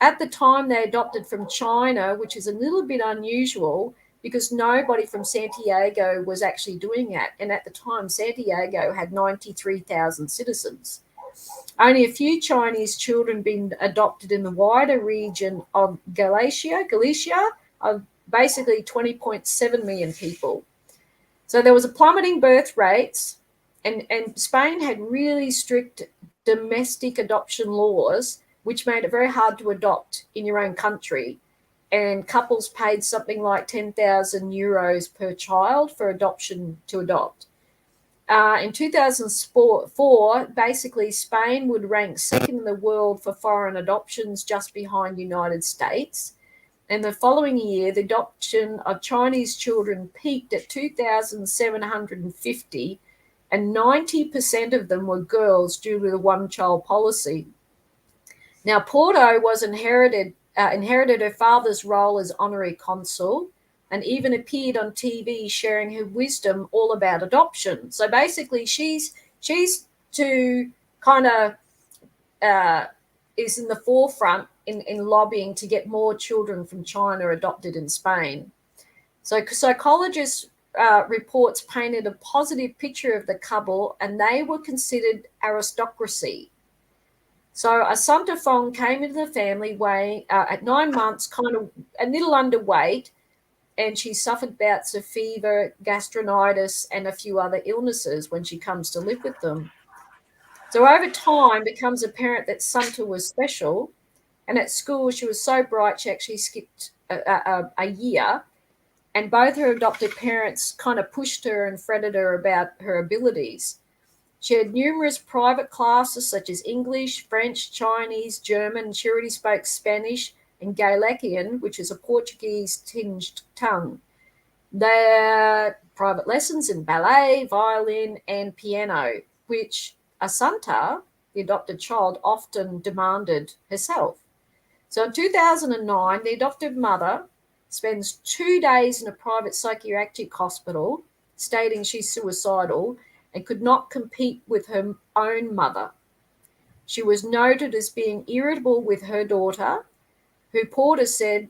At the time, they adopted from China, which is a little bit unusual because nobody from Santiago was actually doing that. And at the time, Santiago had 93,000 citizens. Only a few Chinese children been adopted in the wider region of Galicia, of basically 20.7 million people. So there was a plummeting birth rates, and Spain had really strict domestic adoption laws, which made it very hard to adopt in your own country. And couples paid something like 10,000 euros per child for adoption to adopt. In 2004, basically Spain would rank second in the world for foreign adoptions, just behind the United States. And the following year, the adoption of Chinese children peaked at 2,750, and 90% of them were girls due to the one-child policy. Now, Porto was inherited inherited her father's role as honorary consul, and even appeared on TV sharing her wisdom all about adoption. So basically, she's to kind of is in the forefront in lobbying to get more children from China adopted in Spain. So psychologists reports painted a positive picture of the couple, and they were considered aristocracy. So Asunta Fong came into the family weighing at 9 months, kind of a little underweight, and she suffered bouts of fever, gastronitis, and a few other illnesses when she comes to live with them. So over time, it becomes apparent that Asunta was special, and at school she was so bright she actually skipped a year, and both her adopted parents kind of pushed her and fretted her about her abilities. She had numerous private classes such as English, French, Chinese, German. She already spoke Spanish and Galician, which is a Portuguese-tinged tongue. Their private lessons in ballet, violin, and piano, which Asunta, the adopted child, often demanded herself. So in 2009, the adoptive mother spends 2 days in a private psychiatric hospital, stating she's suicidal and could not compete with her own mother. She was noted as being irritable with her daughter, who Porter said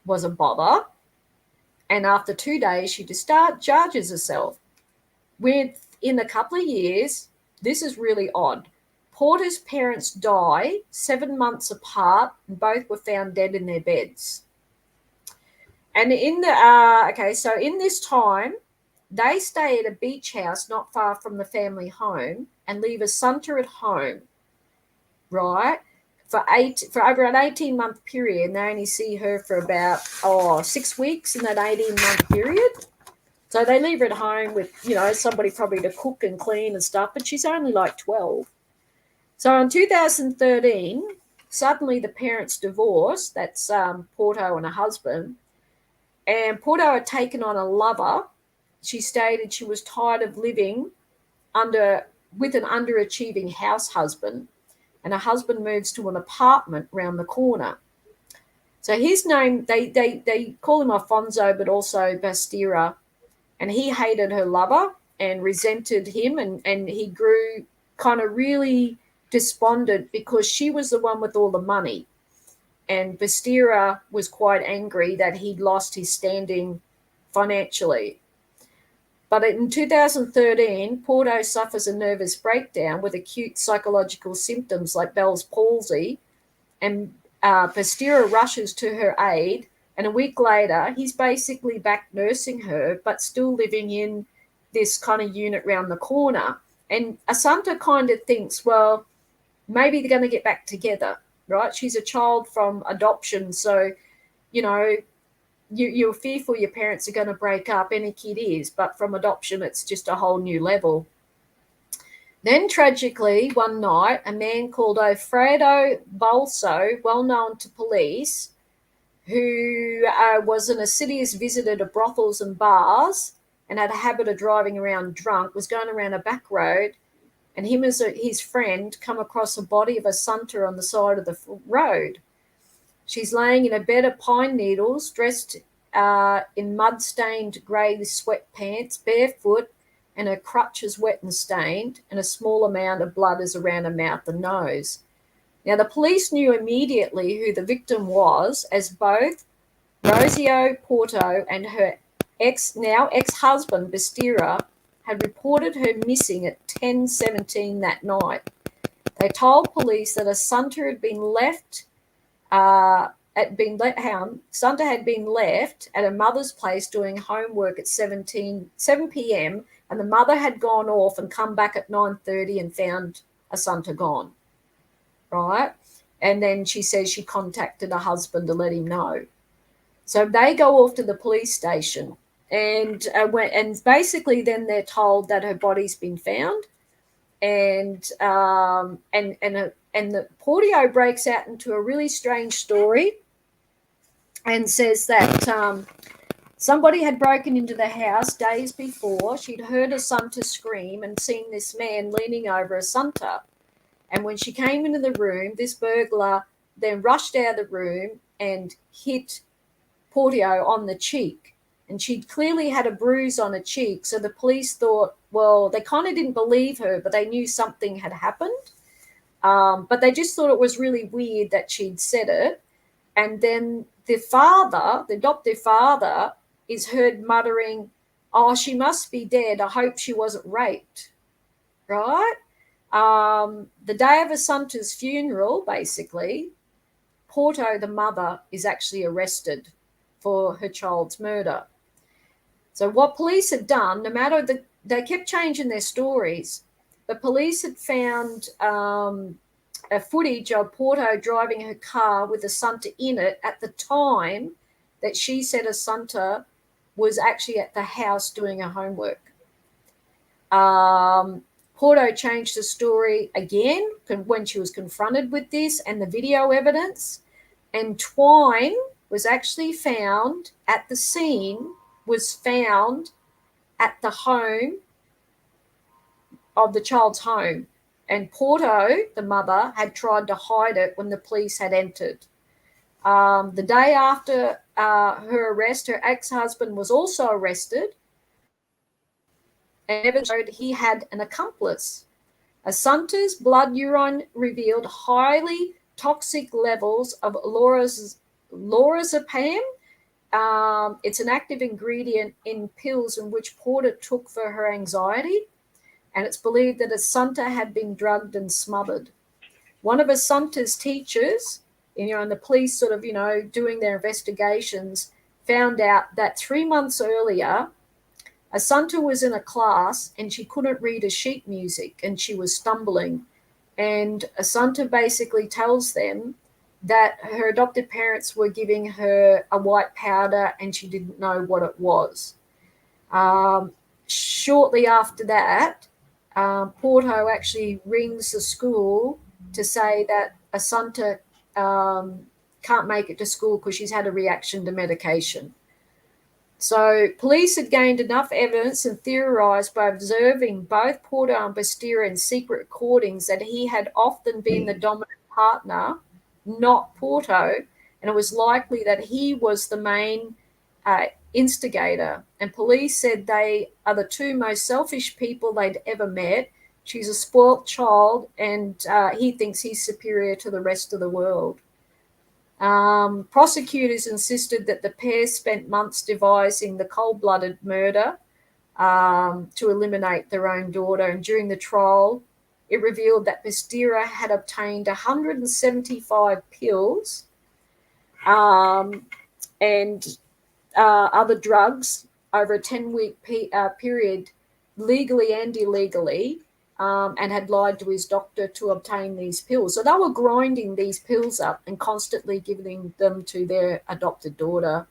was a bother, and after 2 days she discharges herself. Within a couple of years, this is really odd, Porter's parents die 7 months apart, and both were found dead in their beds. And in this time, they stay at a beach house not far from the family home and leave Asunta at home, right, for over an 18-month period. And they only see her for about 6 weeks in that 18-month period. So they leave her at home with, somebody probably to cook and clean and stuff, but she's only like 12. So in 2013, suddenly the parents divorced. That's Porto and her husband. And Porto had taken on a lover. She stated she was tired of living with an underachieving house husband, and her husband moves to an apartment around the corner. So his name, they call him Alfonso, but also Bastira, and he hated her lover and resented him, and he grew kind of really despondent because she was the one with all the money. And Bastira was quite angry that he'd lost his standing financially. But in 2013, Porto suffers a nervous breakdown with acute psychological symptoms like Bell's palsy, and Bastira rushes to her aid, and a week later, he's basically back nursing her, but still living in this kind of unit round the corner. And Asunta kind of thinks, well, maybe they're going to get back together, right? She's a child from adoption, so, you're fearful your parents are going to break up. Any kid is, but from adoption, it's just a whole new level. Then, tragically, one night, a man called Alfredo Balso, well known to police, who was an assiduous visitor to brothels and bars and had a habit of driving around drunk, was going around a back road, and him as his friend come across a body of Asunta on the side of the road. She's laying in a bed of pine needles, dressed in mud-stained grey sweatpants, barefoot, and her crutch is wet and stained, and a small amount of blood is around her mouth and nose. Now, the police knew immediately who the victim was, as both Rosio Porto and her now ex-husband, Bastira, had reported her missing at 10:17 that night. They told police that Asunta had been left Asunta had been left at her mother's place doing homework at 7 p.m. and the mother had gone off and come back at 9:30 and found Asunta gone, right? And then she says she contacted her husband to let him know. So they go off to the police station, and basically then they're told that her body's been found, and the Portio breaks out into a really strange story and says that somebody had broken into the house days before. She'd heard Asunta scream and seen this man leaning over Asunta. And when she came into the room, this burglar then rushed out of the room and hit Portio on the cheek. And she'd clearly had a bruise on her cheek. So the police thought, well, they kind of didn't believe her, but they knew something had happened. But they just thought it was really weird that she'd said it. And then the father, the adoptive father, is heard muttering, oh, she must be dead. I hope she wasn't raped. Right? The day of Asunta's funeral, basically, Porto, the mother, is actually arrested for her child's murder. So what police had done, no matter they kept changing their stories, the police had found a footage of Porto driving her car with Asunta in it at the time that she said Asunta was actually at the house doing her homework. Porto changed the story again when she was confronted with this and the video evidence, and twine was actually found at the scene, was found at the home of the child's home. And Porto, the mother, had tried to hide it when the police had entered. The day after her arrest, her ex-husband was also arrested, and evidence showed he had an accomplice. Asunta's blood urine revealed highly toxic levels of lorazepam. It's an active ingredient in pills in which Porter took for her anxiety, and it's believed that Asunta had been drugged and smothered. One of Asunta's teachers, and the police sort of, doing their investigations, found out that 3 months earlier, Asunta was in a class and she couldn't read a sheet music and she was stumbling. And Asunta basically tells them that her adopted parents were giving her a white powder and she didn't know what it was. Shortly after that, Porto actually rings the school to say that Asunta can't make it to school because she's had a reaction to medication. So police had gained enough evidence and theorised by observing both Porto and Bastira in secret recordings that he had often been the dominant partner, not Porto, and it was likely that he was the main instigator. And police said they are the two most selfish people they'd ever met. She's a spoilt child, and he thinks he's superior to the rest of the world. Prosecutors insisted that the pair spent months devising the cold-blooded murder to eliminate their own daughter. And during the trial, it revealed that Bastira had obtained 175 pills and other drugs over a 10-week period, legally and illegally, and had lied to his doctor to obtain these pills. So they were grinding these pills up and constantly giving them to their adopted daughter.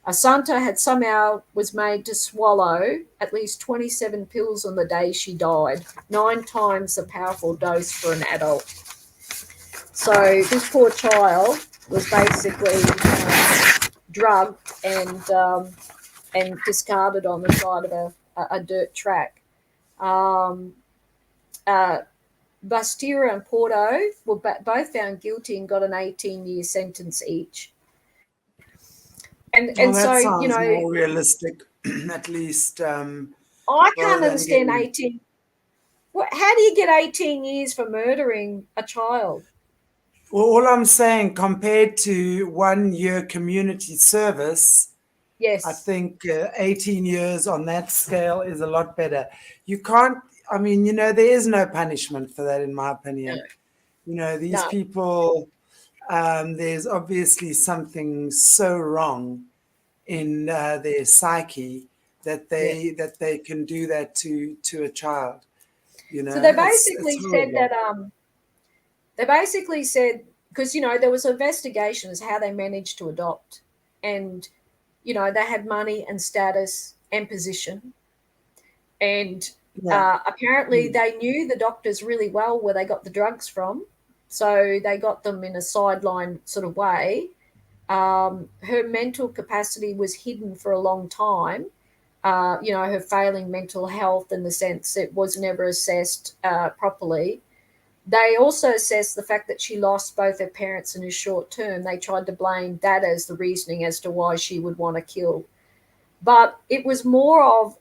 Asunta had somehow was made to swallow at least 27 pills on the day she died, 9 times the powerful dose for an adult. So this poor child was basically drugged and discarded on the side of a dirt track. Bastira and Porto were both found guilty and got an 18-year sentence each. And that so, sounds more realistic, at least. I can't understand 18. How do you get 18 years for murdering a child? Well, all I'm saying, compared to 1 year community service, yes, I think 18 years on that scale is a lot better. You can't, there is no punishment for that, in my opinion. No. These people, there's obviously something so wrong in their psyche that they can do that to a child. So they basically said that they basically said, because there was investigation as how they managed to adopt, and they had money and status and position, and apparently they knew the doctors really well where they got the drugs from, so they got them in a sideline sort of way. Her mental capacity was hidden for a long time. Her failing mental health, in the sense it was never assessed properly. they also assessed the fact that she lost both her parents in a short term. They tried to blame that as the reasoning as to why she would want to kill. But it was more of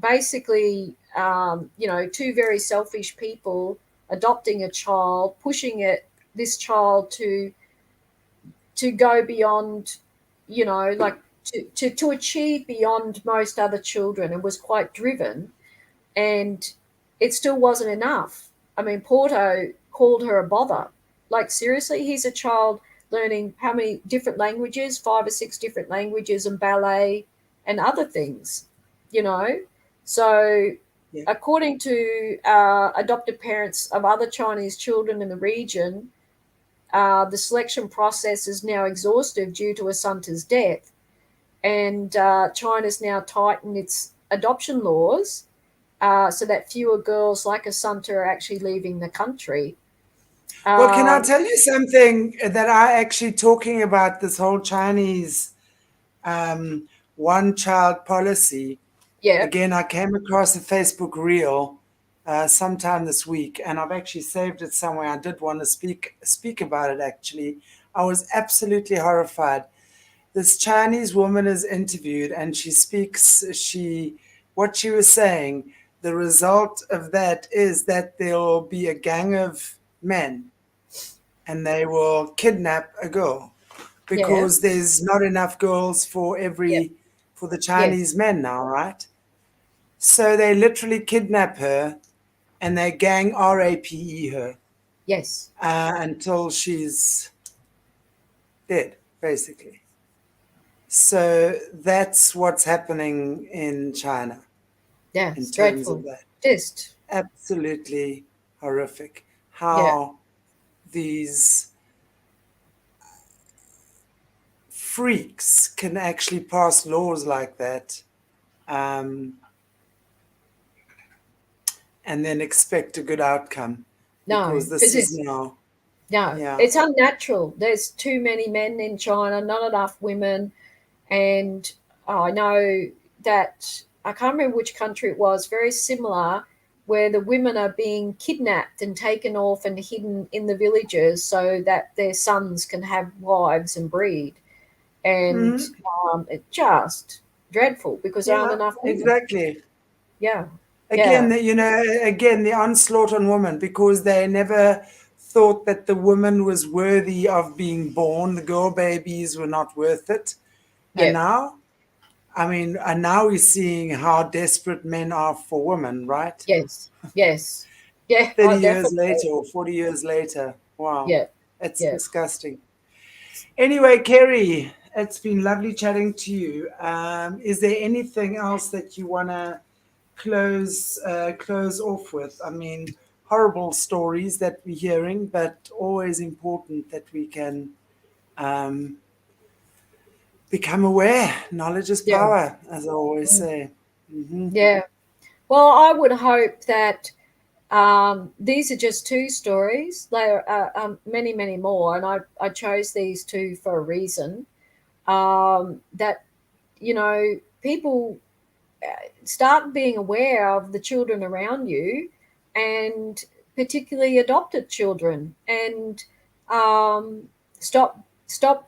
basically, two very selfish people adopting a child, pushing this child to go beyond, like to achieve beyond most other children, and was quite driven. And it still wasn't enough. I mean, Porto called her a bother. Like, seriously, he's a child learning how many different languages, 5 or 6 different languages, and ballet and other things, you know? So, Yeah. according to adopted parents of other Chinese children in the region, the selection process is now exhaustive due to Asunta's death. And China's now tightened its adoption laws so that fewer girls like Asunta are actually leaving the country. Well, can I tell you something that I actually talking about this whole Chinese one child policy? Yeah. Again, I came across a Facebook reel sometime this week, and I've actually saved it somewhere. I did want to speak about it. Actually, I was absolutely horrified. This Chinese woman is interviewed, and she speaks. What she was saying. The result of that is that there will be a gang of men, and they will kidnap a girl Yeah. because there's not enough girls for Yeah. the Yes. Chinese men now, right? So they literally kidnap her and they gang rape her Yes. until she's dead, basically. So that's what's happening in China Yeah. in It's terms of dreadful. that. Just. Absolutely horrific. Yeah. How these freaks can actually pass laws like that, um, and then expect a good outcome, No, because this because is it's now, no, yeah. it's unnatural. There's too many men in China, not enough women, and I know that I can't remember which country it was. Very similar, where the women are being kidnapped and taken off and hidden in the villages so that their sons can have wives and breed. And Mhm. it's just dreadful because there aren't Yeah, enough women. exactly. Yeah, Again, yeah, again, the onslaught on women, because they never thought that the woman was worthy of being born. The girl babies were not worth it. And yeah, now, I mean, and now we're seeing how desperate men are for women, right? yes, yes, yeah. 30 I years definitely, later or 40 years later. Wow, yeah, it's yeah, disgusting. Anyway, Kerri, it's been lovely chatting to you. Is there anything else that you want to close off with? I mean, horrible stories that we're hearing, but always important that we can um, become aware. Knowledge is yeah, power, as I always mm, say. Hmm. yeah. Well, I would hope that these are just 2 stories. There are many, many more, and I chose these 2 for a reason. That people start being aware of the children around you, and particularly adopted children, and um, stop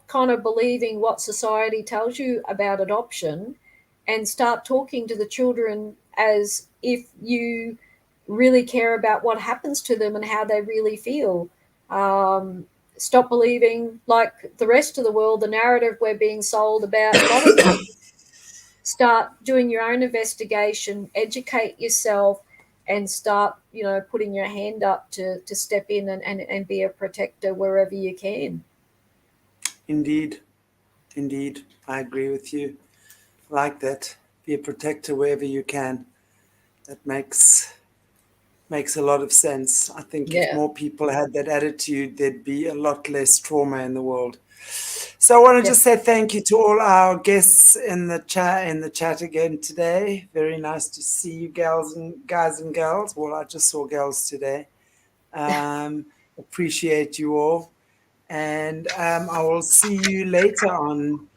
kind of believing what society tells you about adoption, and start talking to the children as if you really care about what happens to them and how they really feel. Stop believing, like the rest of the world, the narrative we're being sold about adoption. Start doing your own investigation, educate yourself, and start, putting your hand up to step in and be a protector wherever you can. Indeed, indeed, I agree with you. Like that. Be a protector wherever you can. That makes a lot of sense. I think if Yeah. more people had that attitude, there'd be a lot less trauma in the world. So I want to Yeah. just say thank you to all our guests in the chat again today. Very nice to see you, gals and guys and girls. Well, I just saw girls today. Appreciate you all, and I will see you later on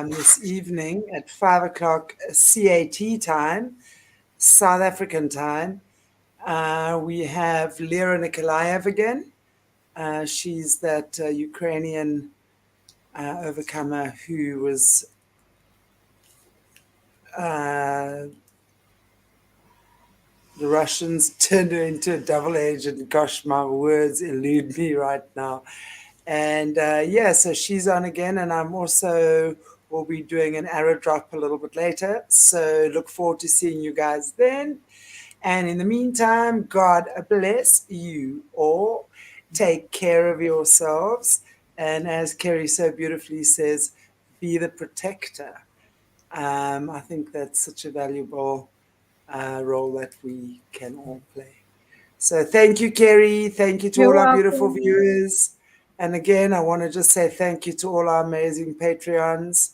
this evening at 5 o'clock CAT time, South African time. We have Lera Nikolaev again. She's that Ukrainian overcomer who was the Russians turned her into a double agent. Gosh, my words elude me right now. And yeah, so she's on again, and I'm also will be doing an arrow drop a little bit later. So look forward to seeing you guys then. And in the meantime, God bless you all. Take care of yourselves. And as Kerri so beautifully says, be the protector. I think that's such a valuable role that we can all play. So thank you, Kerri. Thank you to You're all our beautiful welcome. viewers. And again, I want to just say thank you to all our amazing Patreons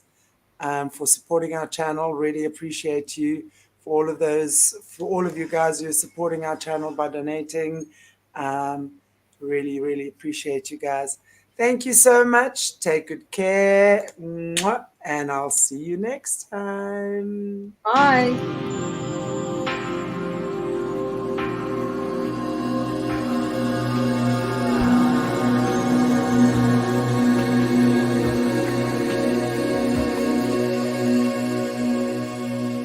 for supporting our channel. Really appreciate you for all of those, for all of you guys who are supporting our channel by donating. Really, really appreciate you guys. Thank you so much. Take good care. Mwah. And I'll see you next time. Bye.